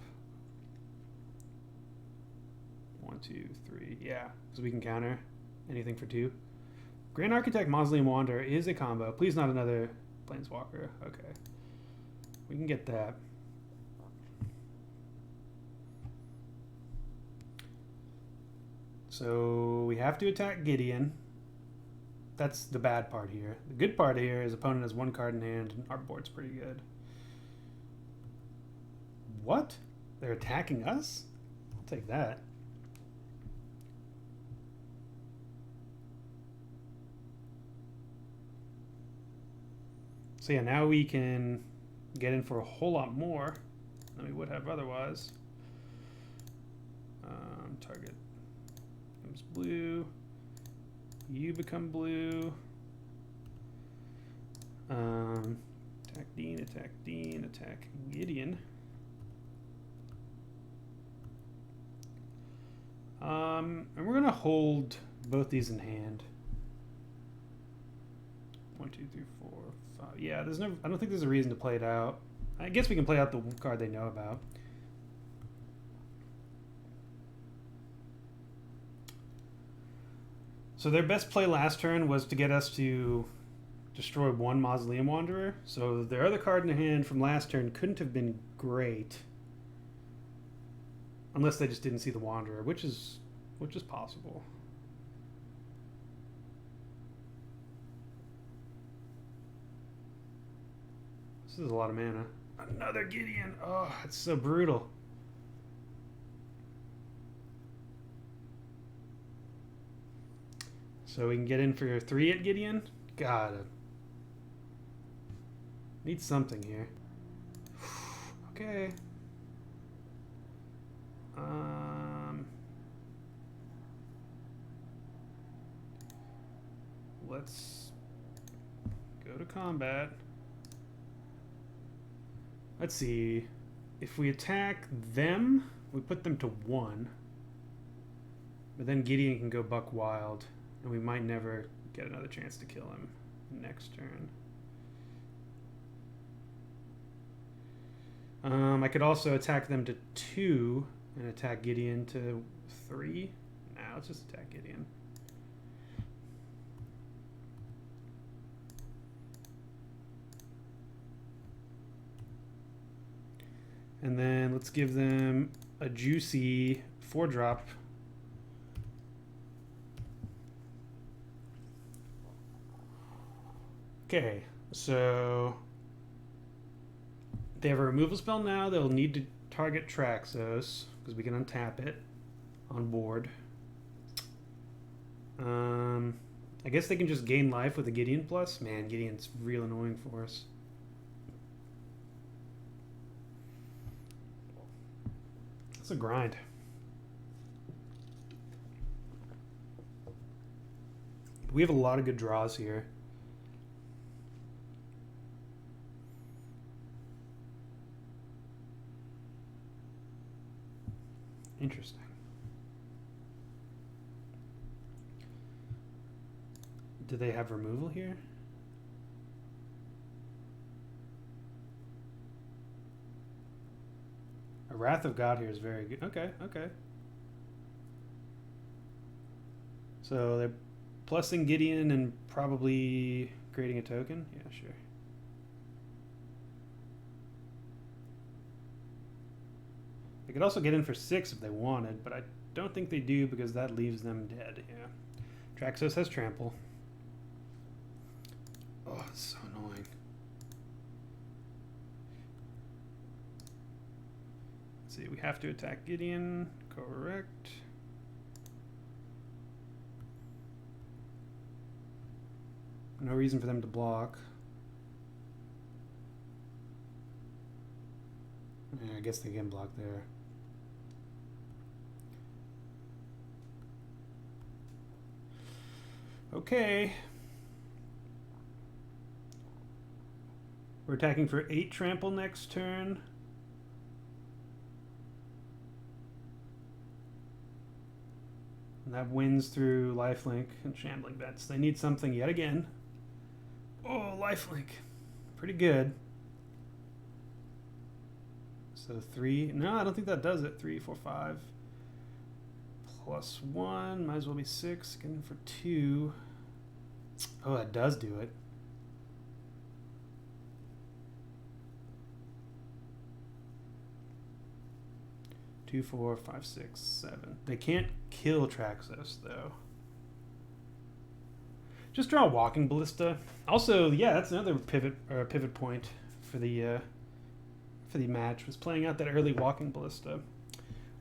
1, 2, 3. Yeah, so we can counter anything for 2. Grand Architect Mausoleum Wanderer is a combo. Please not another Planeswalker. Okay. We can get that. So we have to attack Gideon. That's the bad part here. The good part here is opponent has 1 card in hand and our board's pretty good. What? They're attacking us? I'll take that. So yeah, now we can get in for a whole lot more than we would have otherwise. Target becomes blue. You become blue. Attack Dean, attack Gideon. And we're gonna hold both these in hand. 1, 2, 3, 4, 5. Yeah, there's no. I don't think there's a reason to play it out. I guess we can play out the card they know about. So their best play last turn was to get us to destroy 1 Mausoleum Wanderer. So their other card in the hand from last turn couldn't have been great, unless they just didn't see the Wanderer, which is possible. This is a lot of mana. Another Gideon. Oh, it's so brutal. So we can get in for your 3 at Gideon. Gotta. Need something here. Okay. Let's go to combat. Let's see. If we attack them, we put them to 1. But then Gideon can go buck wild, and we might never get another chance to kill him next turn. I could also attack them to 2 and attack Gideon to 3. Nah, let's just attack Gideon. And then let's give them a juicy 4-drop. Okay, so they have a removal spell now. They'll need to target Traxos because we can untap it on board. I guess they can just gain life with a Gideon plus. Man, Gideon's real annoying for us. It's a grind. We have a lot of good draws here. Interesting. Do they have removal here? A Wrath of God here is very good. Okay, okay. So they're plussing Gideon and probably creating a token? Yeah, sure. They could also get in for 6 if they wanted, but I don't think they do because that leaves them dead. Yeah. Traxos has trample. Oh, it's so annoying. Let's see, we have to attack Gideon. Correct. No reason for them to block. Yeah, I guess they can block there. Okay. We're attacking for 8 trample next turn. And that wins through lifelink and shambling bets. They need something yet again. Oh, lifelink. Pretty good. So 3. No, I don't think that does it. 3, 4, 5. Plus 1. Might as well be 6. Getting for 2. Oh, that does do it. Two, 4, 5, 6, 7. They can't kill Traxos though. Just draw Walking Ballista. Also, yeah, that's another pivot point for the match. Was playing out that early Walking Ballista.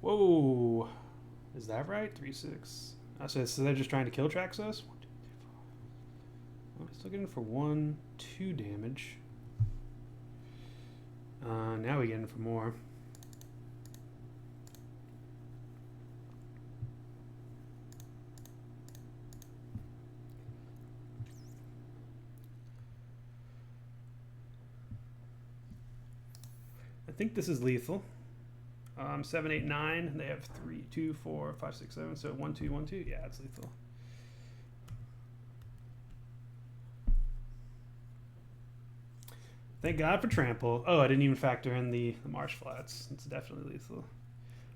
Whoa, is that right? 3, 6. So they're just trying to kill Traxos. 1, 2, 3, 4. Oh, still getting for 1, 2 damage. Now we get in for more. I think this is lethal. 7, 8, 9. They have 3, 2, 4, 5, 6, 7. So 1, 2, 1, 2. Yeah, it's lethal. Thank God for trample. Oh, I didn't even factor in the marsh flats. It's definitely lethal.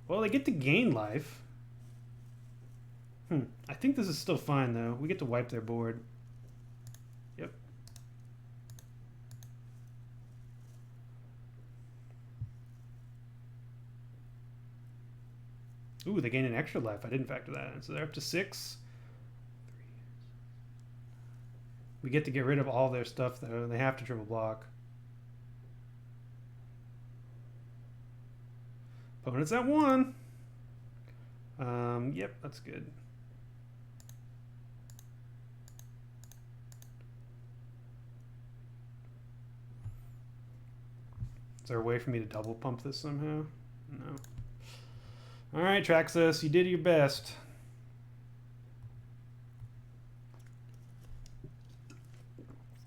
Well, they get to gain life. I think this is still fine though. We get to wipe their board. Yep. Ooh, they gain an extra life. I didn't factor that in. So they're up to 6. We get to get rid of all their stuff though. They have to triple block. Opponent's at 1. Yep, that's good. Is there a way for me to double pump this somehow? No. All right, Traxos, you did your best.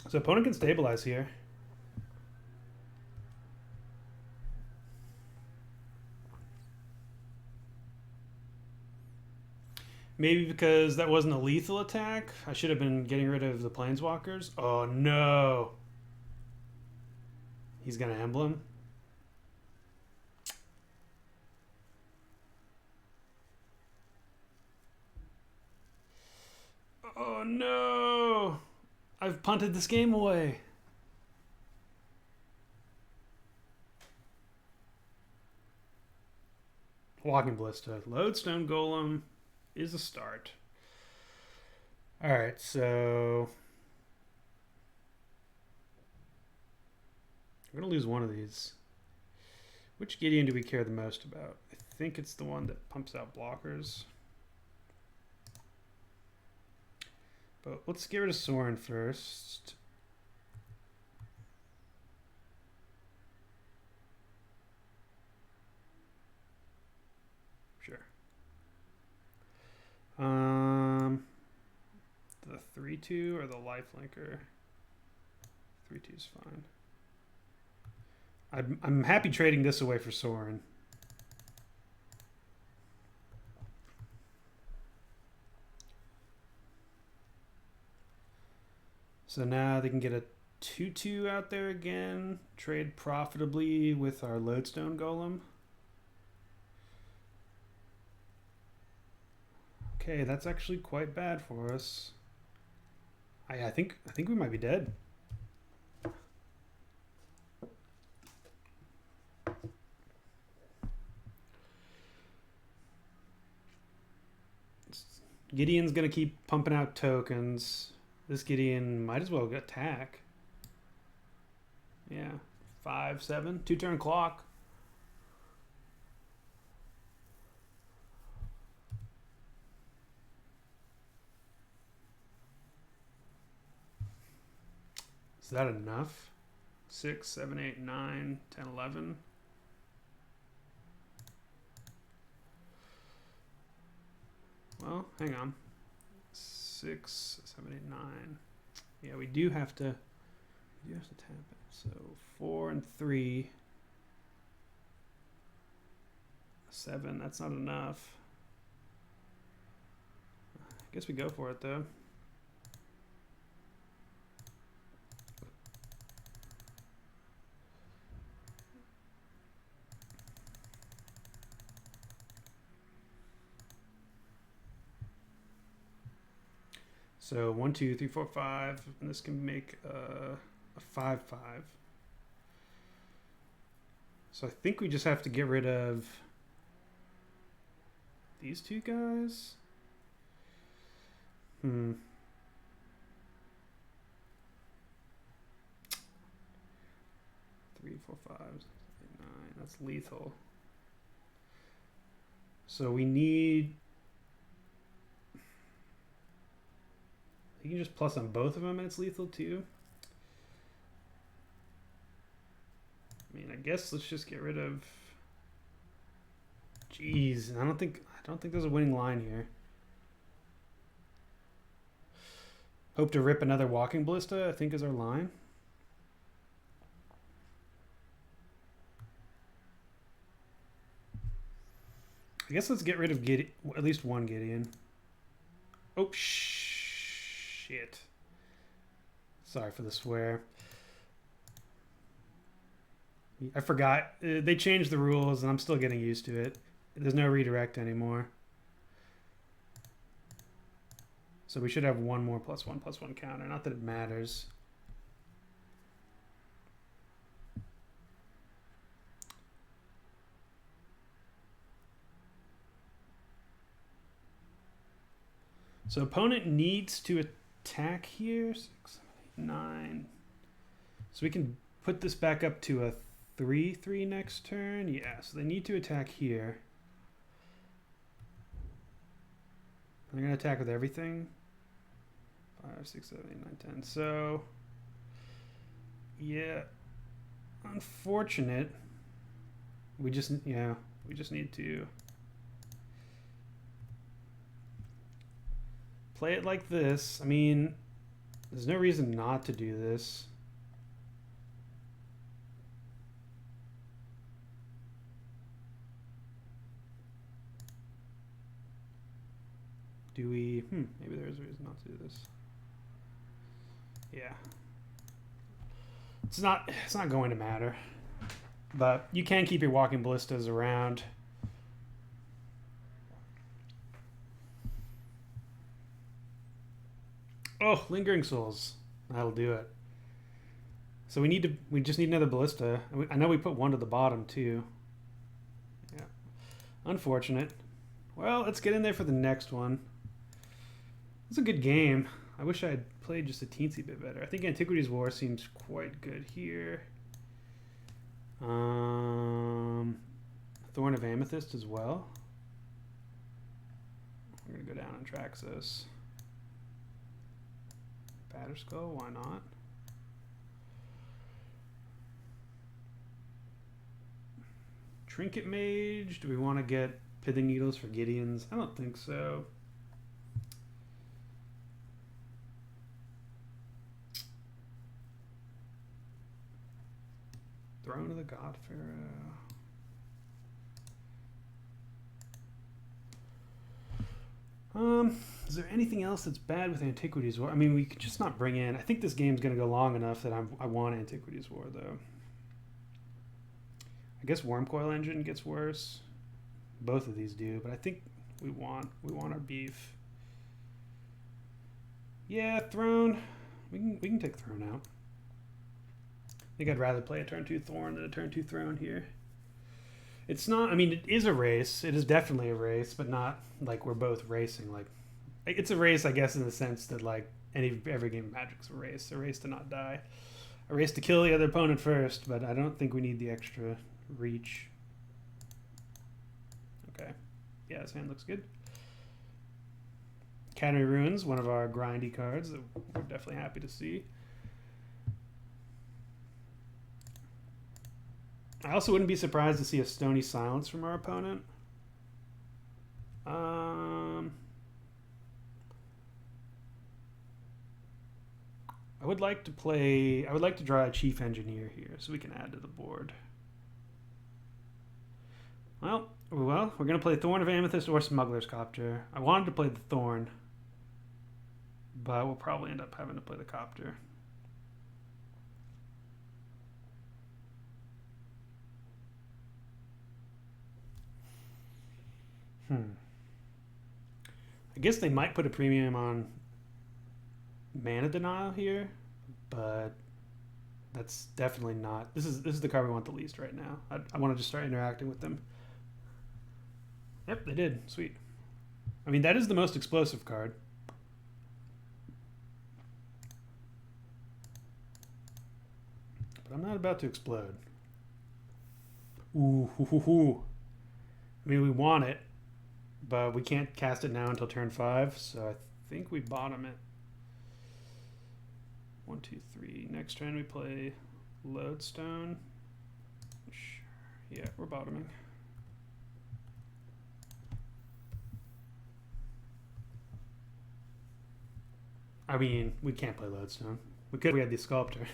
So opponent can stabilize here. Maybe because that wasn't a lethal attack. I should have been getting rid of the planeswalkers. Oh no. He's gonna emblem. Oh no. I've punted this game away. Walking Ballista. Lodestone Golem is a start. Alright, so we're going to lose one of these. Which Gideon do we care the most about? I think it's the one that pumps out blockers. But let's get rid of Sorin first. Sure. The 3/2 or the lifelinker? 3/2 is fine. I'm happy trading this away for Sorin. So now they can get a 2/2 out there again. Trade profitably with our Lodestone Golem. Okay, that's actually quite bad for us. I think we might be dead. Gideon's gonna keep pumping out tokens. This Gideon might as well attack. Yeah, 5/7, 2-turn clock. Is that enough? 6, 7, 8, 9, 10, 11. Well, hang on. 6, 7, 8, 9. Yeah, we do have to tap it. So 4 and 3. 7, that's not enough. I guess we go for it though. So 1, 2, 3, 4, 5, and this can make a 5/5. So I think we just have to get rid of these two guys. 3, 4, 5, 6, 8, 9. That's lethal. So we need. You can just plus on both of them and it's lethal too. I mean, I guess let's just get rid of. Jeez, I don't think there's a winning line here. Hope to rip another Walking Ballista, I think is our line. I guess let's get rid of at least one Gideon. Oh, shit. Sorry for the swear. I forgot. They changed the rules and I'm still getting used to it. There's no redirect anymore. So we should have one more +1/+1 counter. Not that it matters. So opponent needs to attack here. 6, 7, 8, 9. So we can put this back up to a 3/3 next turn. Yeah, so they need to attack here. They're going to attack with everything. 5, 6, 7, 8, 9, 10. So, yeah, unfortunate. We just need to play it like this. I mean, there's no reason not to do this. Do we? Maybe there is a reason not to do this. Yeah. It's not going to matter. But you can keep your Walking Ballistas around. Oh, Lingering Souls. That'll do it. So we just need another Ballista. I know we put one to the bottom too. Yeah. Unfortunate. Well, let's get in there for the next one. It's a good game. I wish I had played just a teensy bit better. I think Antiquities War seems quite good here. Thorn of Amethyst as well. We're going to go down and Traxos. Batterskull, why not? Trinket Mage. Do we want to get Pithing Needles for Gideons? I don't think so. Throne of the God-Pharaoh. Is there anything else that's bad with Antiquities War? I mean, we could just not bring in. I think this game's going to go long enough that I want Antiquities War, though. I guess Wormcoil Engine gets worse. Both of these do, but I think we want our beef. Yeah, Throne. We can take Throne out. I think I'd rather play a turn 2 Thorn than a turn 2 Throne here. It's not, I mean, it is a race. It is definitely a race, but not like we're both racing. Like, it's a race, I guess, in the sense that, like, every game of Magic's a race to not die. A race to kill the other opponent first, but I don't think we need the extra reach. Okay. Yeah, his hand looks good. Academy Ruins, one of our grindy cards that we're definitely happy to see. I also wouldn't be surprised to see a Stony Silence from our opponent. I would like to draw a Chief Engineer here so we can add to the board. Well, we're going to play Thorn of Amethyst or Smuggler's Copter. I wanted to play the Thorn, but we'll probably end up having to play the Copter. I guess they might put a premium on Mana Denial here, but that's definitely not. This is the card we want the least right now. I want to just start interacting with them. Yep, they did. Sweet. I mean, that is the most explosive card. But I'm not about to explode. Ooh, hoo, hoo, hoo. I mean, we want it, but we can't cast it now until turn 5, so I think we bottom it. 1, 2, 3. Next turn we play Lodestone. Sure. Yeah, we're bottoming. I mean, we can't play Lodestone. We could if we had the Sculptor.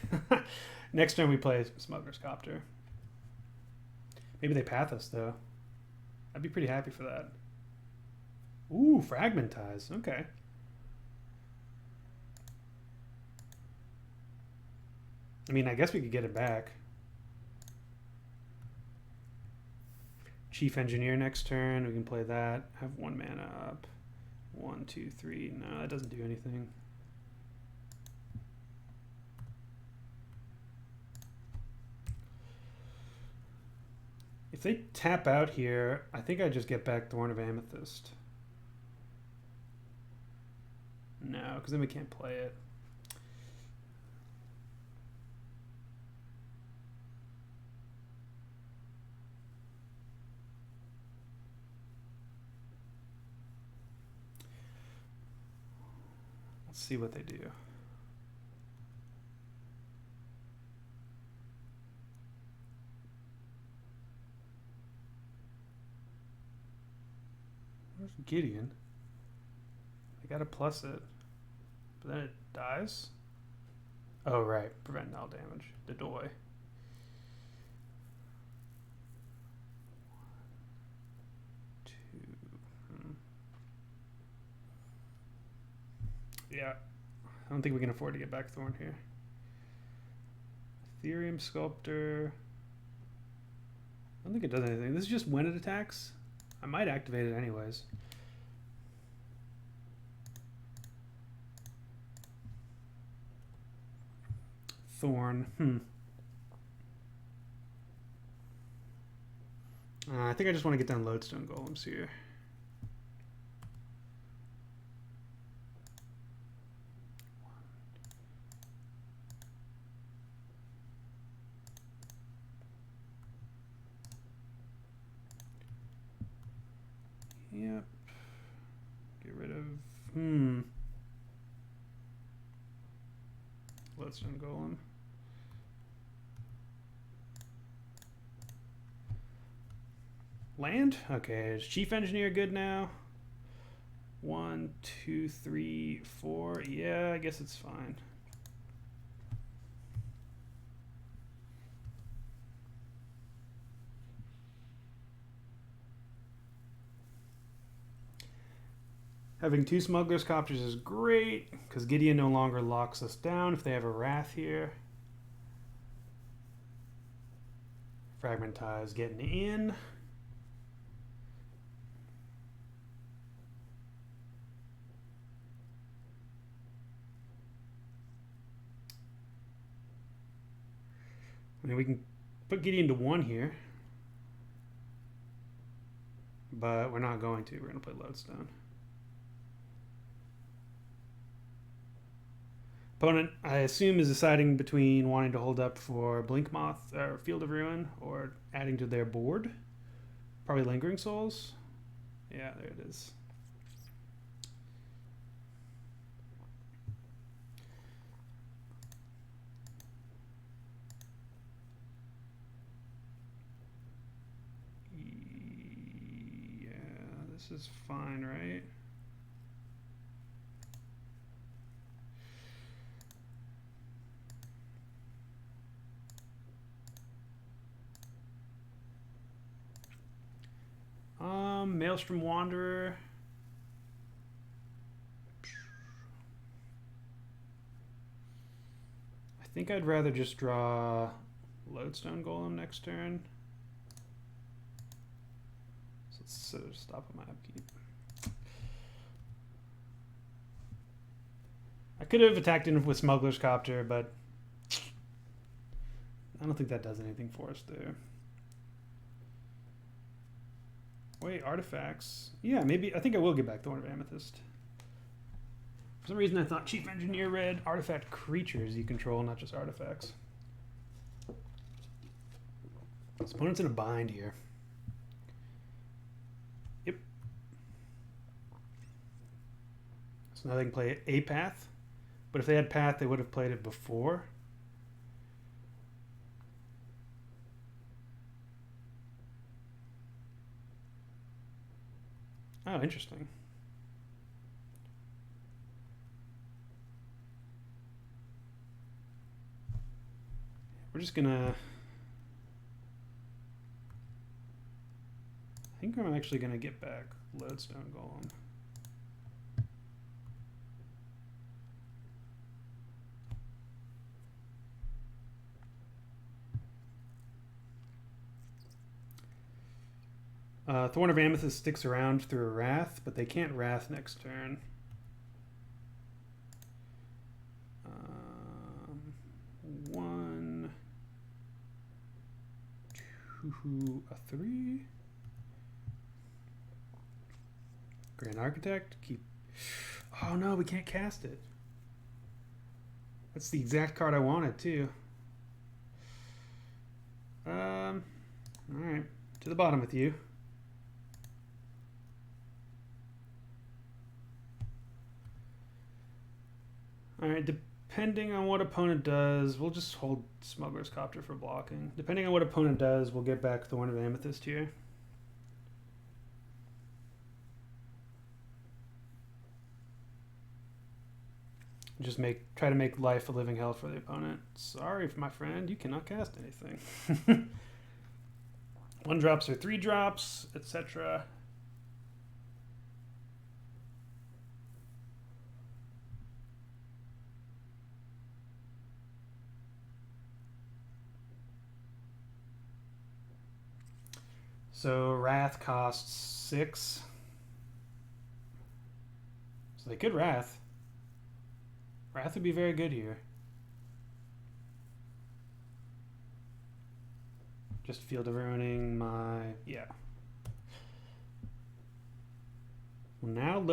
Next turn we play Smuggler's Copter. Maybe they path us, though. I'd be pretty happy for that. Ooh, Fragmentize. Okay. I mean, I guess we could get it back. Chief Engineer next turn. We can play that. Have 1 mana up. 1, 2, 3. No, that doesn't do anything. If they tap out here, I think I just get back Thorn of Amethyst. No, because then we can't play it. Let's see what they do. Where's Gideon? I gotta plus it. But then it dies? Oh, right. Prevent null damage. The Doi. Yeah. I don't think we can afford to get back Thorn here. Ethereum Sculptor. I don't think it does anything. This is just when it attacks. I might activate it anyways. Thorn. I think I just want to get down Lodestone Golems here. Yep. Get rid of... Lodestone Golem. Land? Okay, is Chief Engineer good now? 1, 2, 3, 4. Yeah, I guess it's fine. Having 2 Smuggler's Copters is great, because Gideon no longer locks us down if they have a Wrath here. Fragmentize getting in. I mean, we can put Gideon to 1 here. But we're not going to. We're going to play Lodestone. Opponent, I assume, is deciding between wanting to hold up for Blink Moth or Field of Ruin or adding to their board. Probably Lingering Souls. Yeah, there it is. Yeah, this is fine, right? Maelstrom Wanderer. I think I'd rather just draw Lodestone Golem next turn. So let's sort of stop at my upkeep. I could have attacked in with Smuggler's Copter, but I don't think that does anything for us there. Wait, artifacts. Yeah, maybe. I think I will get back Thorn of Amethyst. For some reason, I thought Chief Engineer read artifact creatures you control, not just artifacts. This opponent's in a bind here. Yep. So now they can play a path. But if they had path, they would have played it before. Oh, interesting. We're just gonna... I think I'm actually gonna get back Lodestone Golem. Thorn of Amethyst sticks around through a Wrath, but they can't Wrath next turn. 1, 2, a 3. Grand Architect, keep... Oh no, we can't cast it. That's the exact card I wanted, too. Alright, to the bottom with you. Alright, depending on what opponent does, we'll just hold Smuggler's Copter for blocking. Depending on what opponent does, we'll get back Thorn of Amethyst here. Just try to make life a living hell for the opponent. Sorry, my friend, you cannot cast anything. 1 drops or 3 drops, etc. So Wrath costs 6. So they could Wrath. Wrath would be very good here. Just Field of Ruining my... yeah. Well, not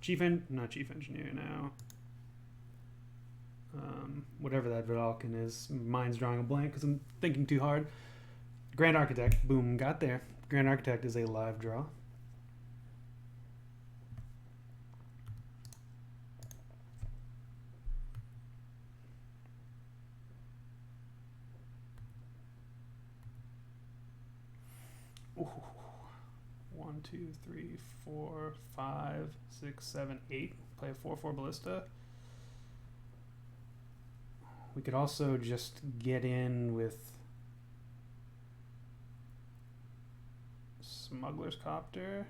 Chief Engineer now. Whatever that Vidalcan is. Mine's drawing a blank because I'm thinking too hard. Grand Architect, boom, got there. Grand Architect is a live draw. Ooh. 1, 2, 3, 4, 5, 6, 7, 8. Play a 4/4 Ballista. We could also just get in with Smuggler's Copter.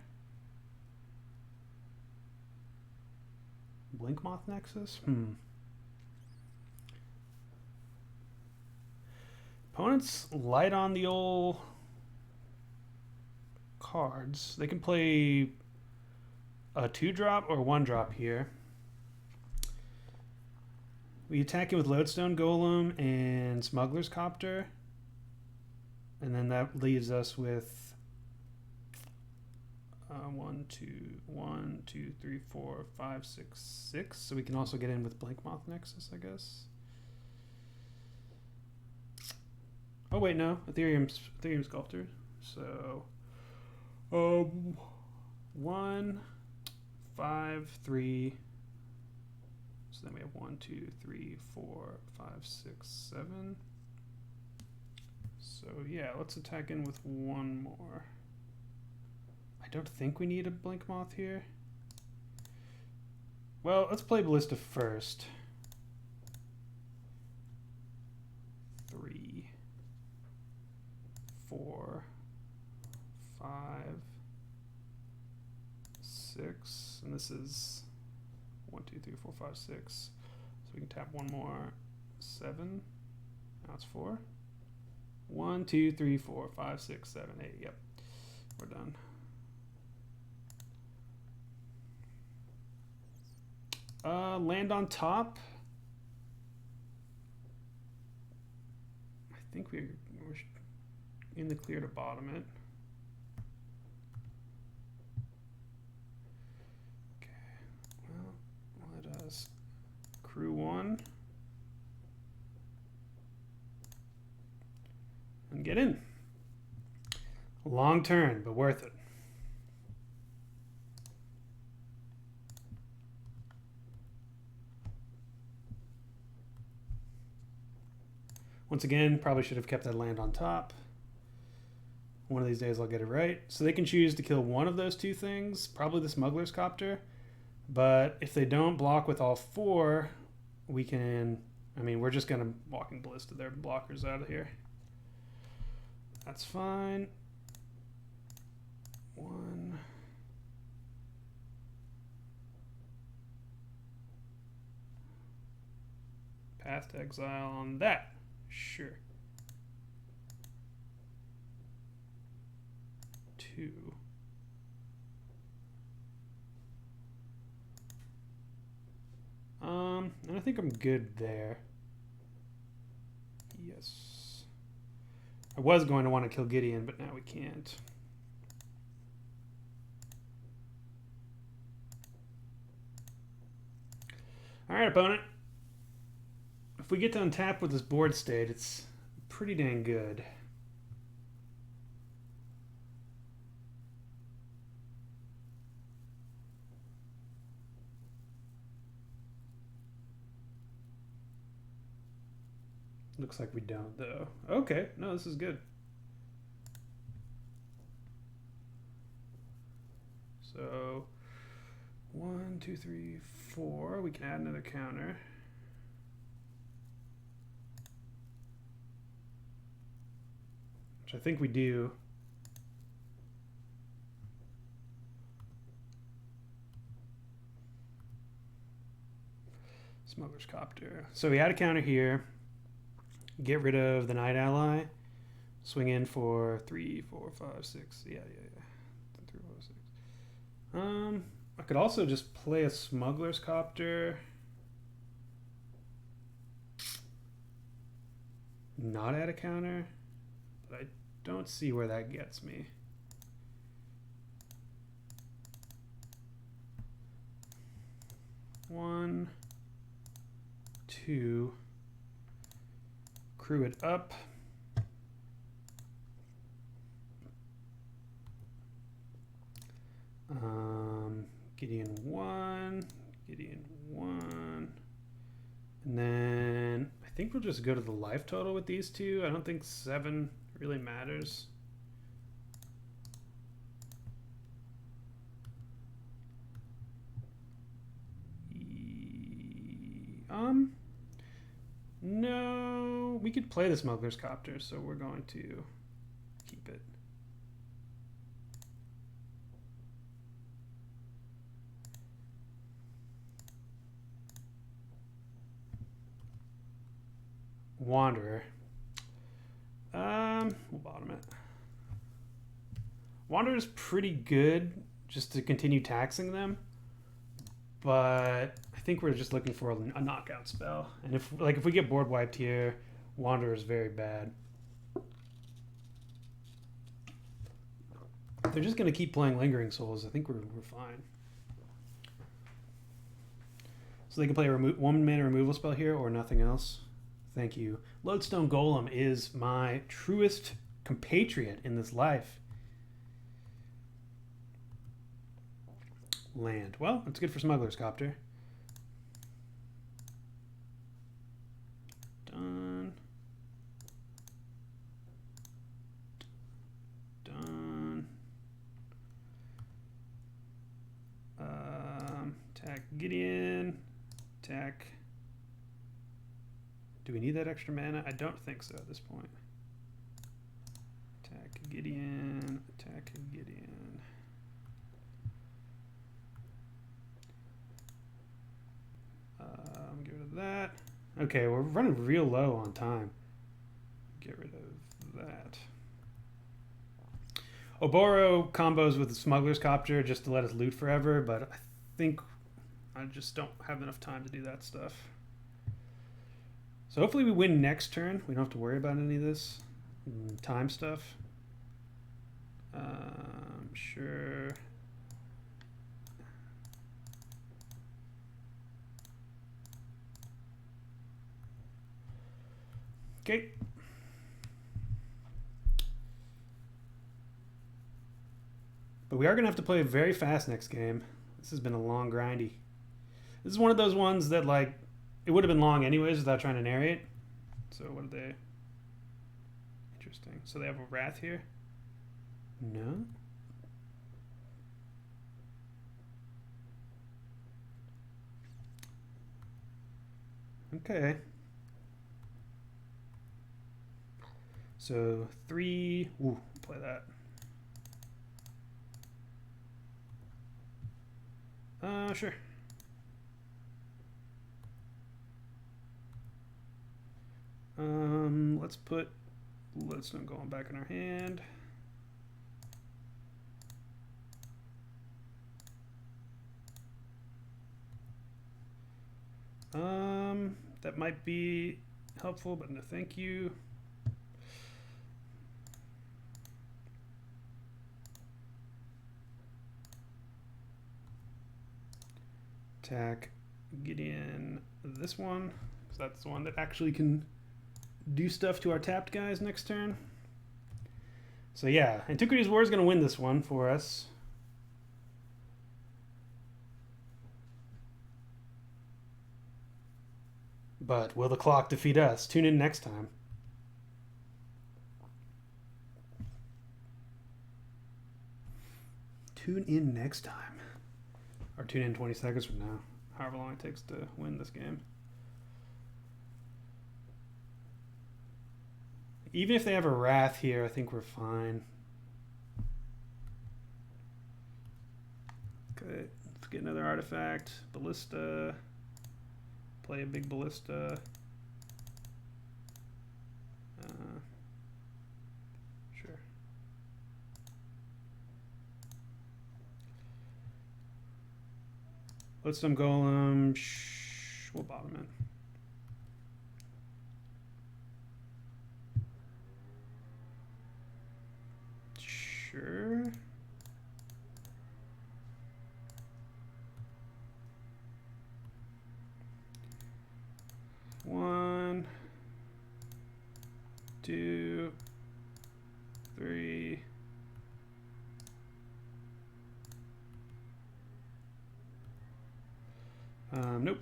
Blinkmoth Nexus? Opponents light on the old cards. They can play a 2-drop or 1-drop here. We attack it with Lodestone Golem and Smuggler's Copter. And then that leaves us with 1, 2, 3, 4, 5, 6, 6. So we can also get in with Blinkmoth Nexus, I guess. Oh wait, no, Ethereum Sculptor. So, 1, 5, 3. So then we have 1, 2, 3, 4, 5, 6, 7. So yeah, let's attack in with one more. I don't think we need a Blinkmoth here. Well, let's play Ballista first. 3, 4, 5, 6, and this is 1, 2, 3, 4, 5, 6. So we can tap one more. 7. Now it's 4. 1, 2, 3, 4, 5, 6, 7, 8. Yep, we're done. Land on top. I think we're in the clear to bottom it. Okay, well, let us crew 1 and get in. Long turn, but worth it. Once again, probably should have kept that land on top. One of these days I'll get it right. So they can choose to kill one of those two things, probably the Smuggler's Copter. But if they don't block with all 4, we can... I mean, we're just going to Walking Ballista their blockers out of here. That's fine. 1. Path to exile on that. Sure. 2. And I think I'm good there. Yes. I was going to want to kill Gideon, but now we can't. Alright, opponent. If we get to untap with this board state, it's pretty dang good. Looks like we don't, though. Okay, no, this is good. So, 1, 2, 3, 4. We can add another counter. Which I think we do. Smuggler's Copter. So we add a counter here. Get rid of the Night Ally. Swing in for 3, 4, 5, 6. Yeah. 3, 4, 6. I could also just play a Smuggler's Copter. Not add a counter. But I don't see where that gets me. One, 2. Crew it up. Gideon 1, Gideon 1. And then I think we'll just go to the life total with these two. I don't think 7 really matters. No, we could play the Smuggler's Copter, so we're going to keep it. Wanderer. We'll bottom it. Wanderer's pretty good just to continue taxing them, but I think we're just looking for a knockout spell. And if we get board wiped here, Wanderer is very bad. They're just going to keep playing Lingering Souls. I think we're fine. So they can play a 1-mana removal spell here or nothing else. Thank you. Lodestone Golem is my truest compatriot in this life. Land. Well, it's good for Smuggler's Copter. Done. Done. Attack Gideon. Attack. Do we need that extra mana? I don't think so at this point. Attack Gideon. Attack Gideon. Get rid of that. Okay, we're running real low on time. Get rid of that. Oboro combos with the Smuggler's Copter just to let us loot forever, but I think I just don't have enough time to do that stuff. So hopefully we win next turn. We don't have to worry about any of this time stuff. Sure. Okay. But we are going to have to play very fast next game. This has been a long grindy. This is one of those ones that, like, it would have been long anyways without trying to narrate. So what are they? Interesting. So they have a Wrath here? No? Okay. So 3. Ooh, play that. Sure. Let's put Lodestone Golem back in our hand. That might be helpful, but no thank you. Attack Gideon this one, because that's the one that actually can do stuff to our tapped guys next turn. So yeah, Antiquities War is going to win this one for us. But will the clock defeat us? Tune in next time. Tune in next time. Or tune in 20 seconds from now. However long it takes to win this game. Even if they have a Wrath here, I think we're fine. Okay, let's get another artifact. Ballista. Play a big Ballista. Sure. Lodestone Golem. We'll bottom it. Sure. One, 2, 3. Nope.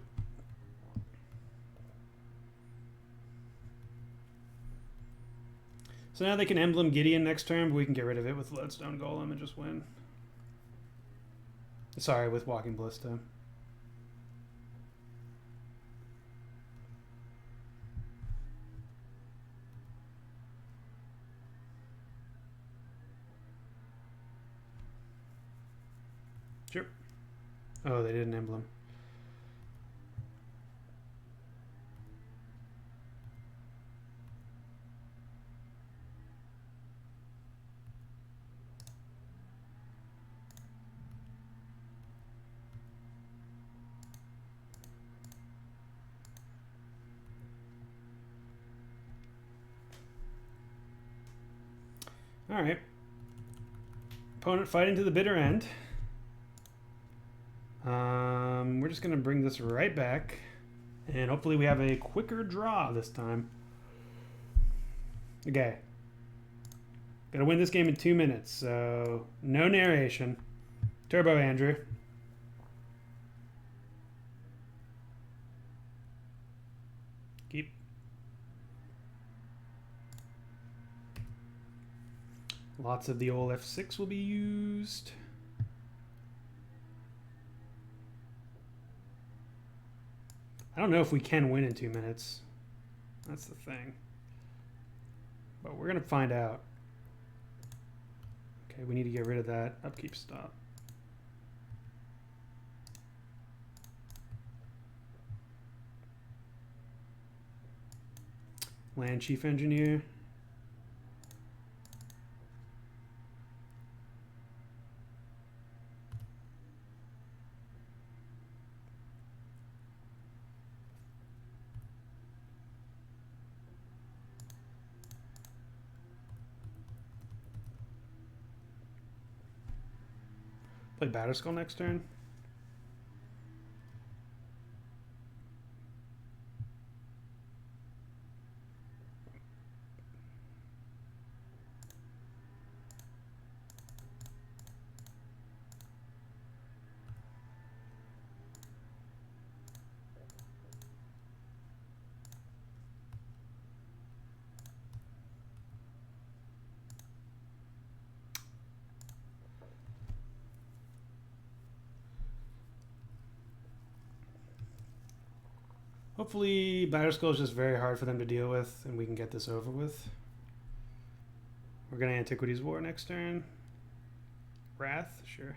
So now they can emblem Gideon next turn, but we can get rid of it with Lodestone Golem and just win. Sorry, with Walking Ballista. Sure. Oh, they did an emblem. All right. Opponent fighting to the bitter end. We're just gonna bring this right back, and hopefully we have a quicker draw this time. Okay. Gotta win this game in 2 minutes, so no narration. Turbo Andrew. Keep. Lots of the old F6 will be used. I don't know if we can win in 2 minutes. That's the thing. But we're going to find out. Okay, we need to get rid of that upkeep stop. Land Chief Engineer. Play Batterskull next turn. Hopefully Batterskull is just very hard for them to deal with and we can get this over with. We're going to Antiquities War next turn. Wrath, sure.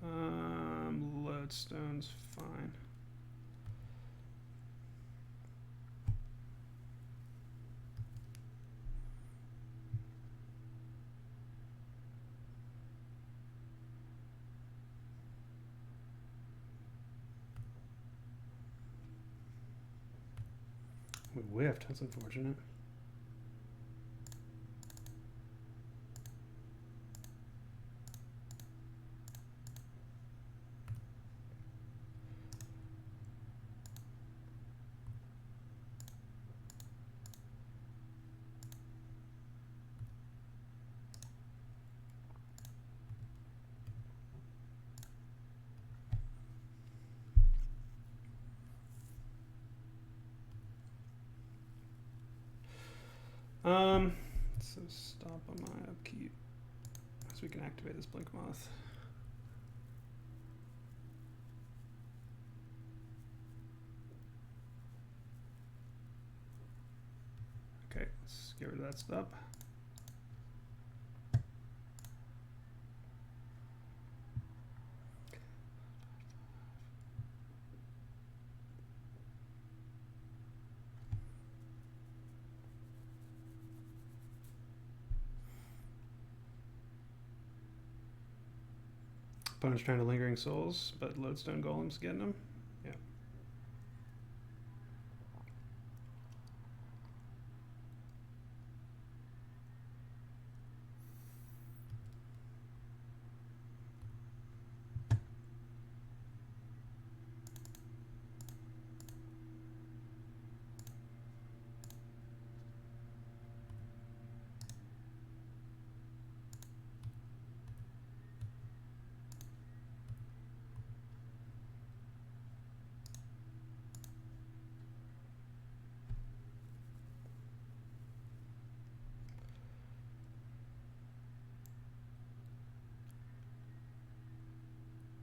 Lodestone's fine. We whiffed, that's unfortunate. So stop on my upkeep. So we can activate this Blink Moth. Okay, let's get rid of that stop. Opponent's trying to Lingering Souls, but Lodestone Golem's getting them. Yeah.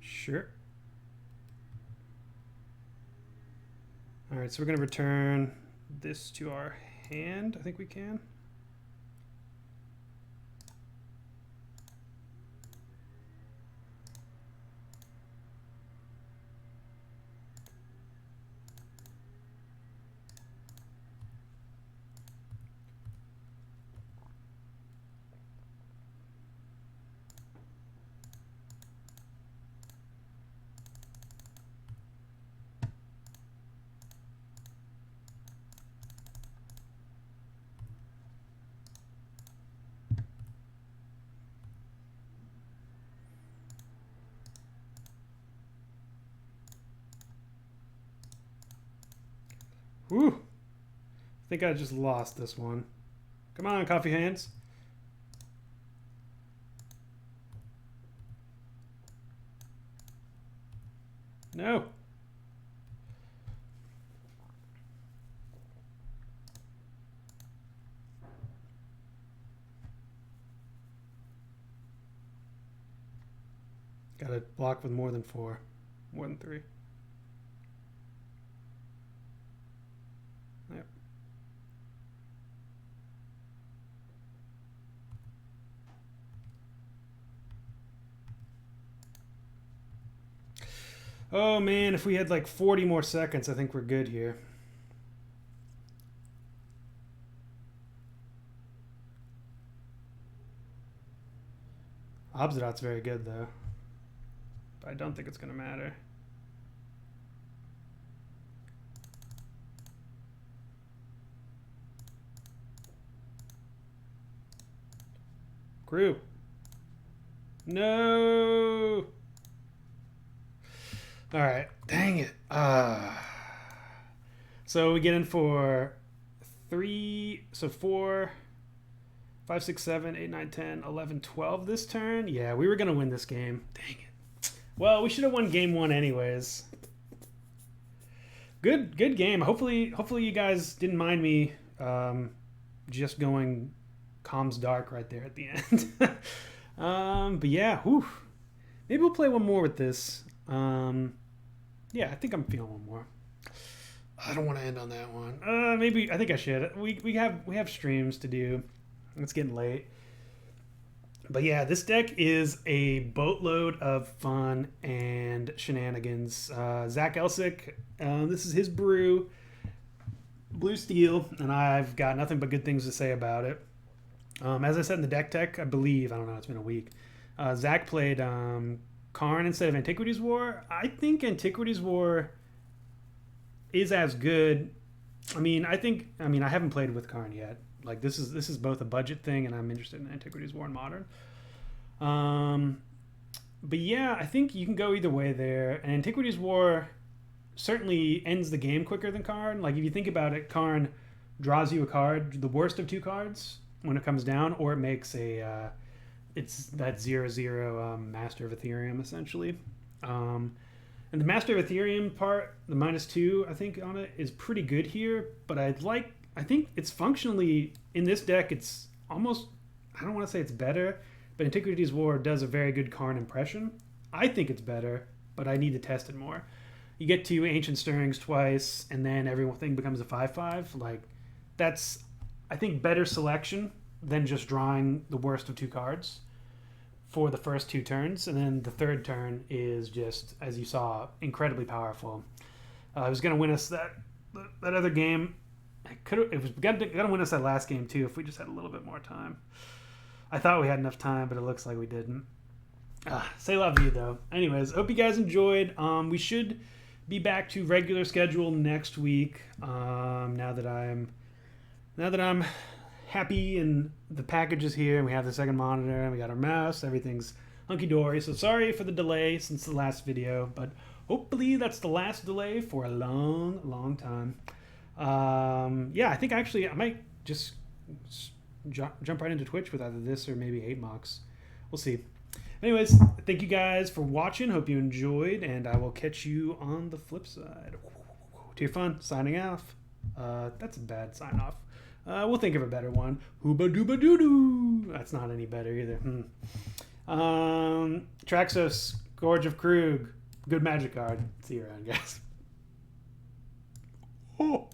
Sure. All right, so we're going to return this to our hand. I think we can. Whew. I think I just lost this one. Come on, coffee hands. No. Got to block with more than 4. More than 3. Yep. Oh man, if we had like 40 more seconds, I think we're good here. Obzedat's very good though. But I don't think it's going to matter. Crew. No. All right. Dang it. So we get in for 3. So 4, 5, 6, 7, 8, 9, 10, 11, 12 this turn. Yeah, we were going to win this game. Dang it. Well, we should have won game 1 anyways. Good game. Hopefully you guys didn't mind me just going comms dark right there at the end. But yeah, whew. Maybe we'll play one more with this. Yeah, I think I'm feeling one more. I don't want to end on that one. Maybe I think I should. We have streams to do. It's getting late. But yeah, this deck is a boatload of fun and shenanigans. Zac Elsik, this is his brew, Blue Steel, and I've got nothing but good things to say about it. As I said in the deck tech, I believe, I don't know, it's been a week, Zac played Karn instead of Antiquities War. I think Antiquities War is as good. I haven't played with Karn yet. Like this is both a budget thing, and I'm interested in Antiquities War and Modern. But yeah, I think you can go either way there. And Antiquities War certainly ends the game quicker than Karn. Like if you think about it, Karn draws you a card, the worst of 2 cards when it comes down, or it makes a it's that 0/0 Master of Ethereum essentially. And the Master of Ethereum part, the -2 I think on it is pretty good here, but I think it's functionally, in this deck, it's almost, I don't want to say it's better, but Antiquities War does a very good Karn impression. I think it's better, but I need to test it more. You get to Ancient Stirrings twice, and then everything becomes a 5/5. Like, that's, I think, better selection than just drawing the worst of 2 cards for the first 2 turns. And then the third turn is just, as you saw, incredibly powerful. It was going to win us that other game. It was gonna win us that last game too if we just had a little bit more time. I thought we had enough time, but it looks like we didn't. Say la vie though. Anyways, hope you guys enjoyed. We should be back to regular schedule next week. Now that I'm happy and the package is here and we have the second monitor and we got our mouse, everything's hunky dory. So sorry for the delay since the last video, but hopefully that's the last delay for a long time. Yeah, I think actually I might just jump right into Twitch with either this or maybe 8 mocks. We'll see. Anyways, thank you guys for watching. Hope you enjoyed, and I will catch you on the flip side. Tier Fun, signing off. That's a bad sign off. We'll think of a better one. Hooba dooba doo doo. That's not any better either. Traxos, Gorge of Krug. Good magic card. See you around, guys. Oh.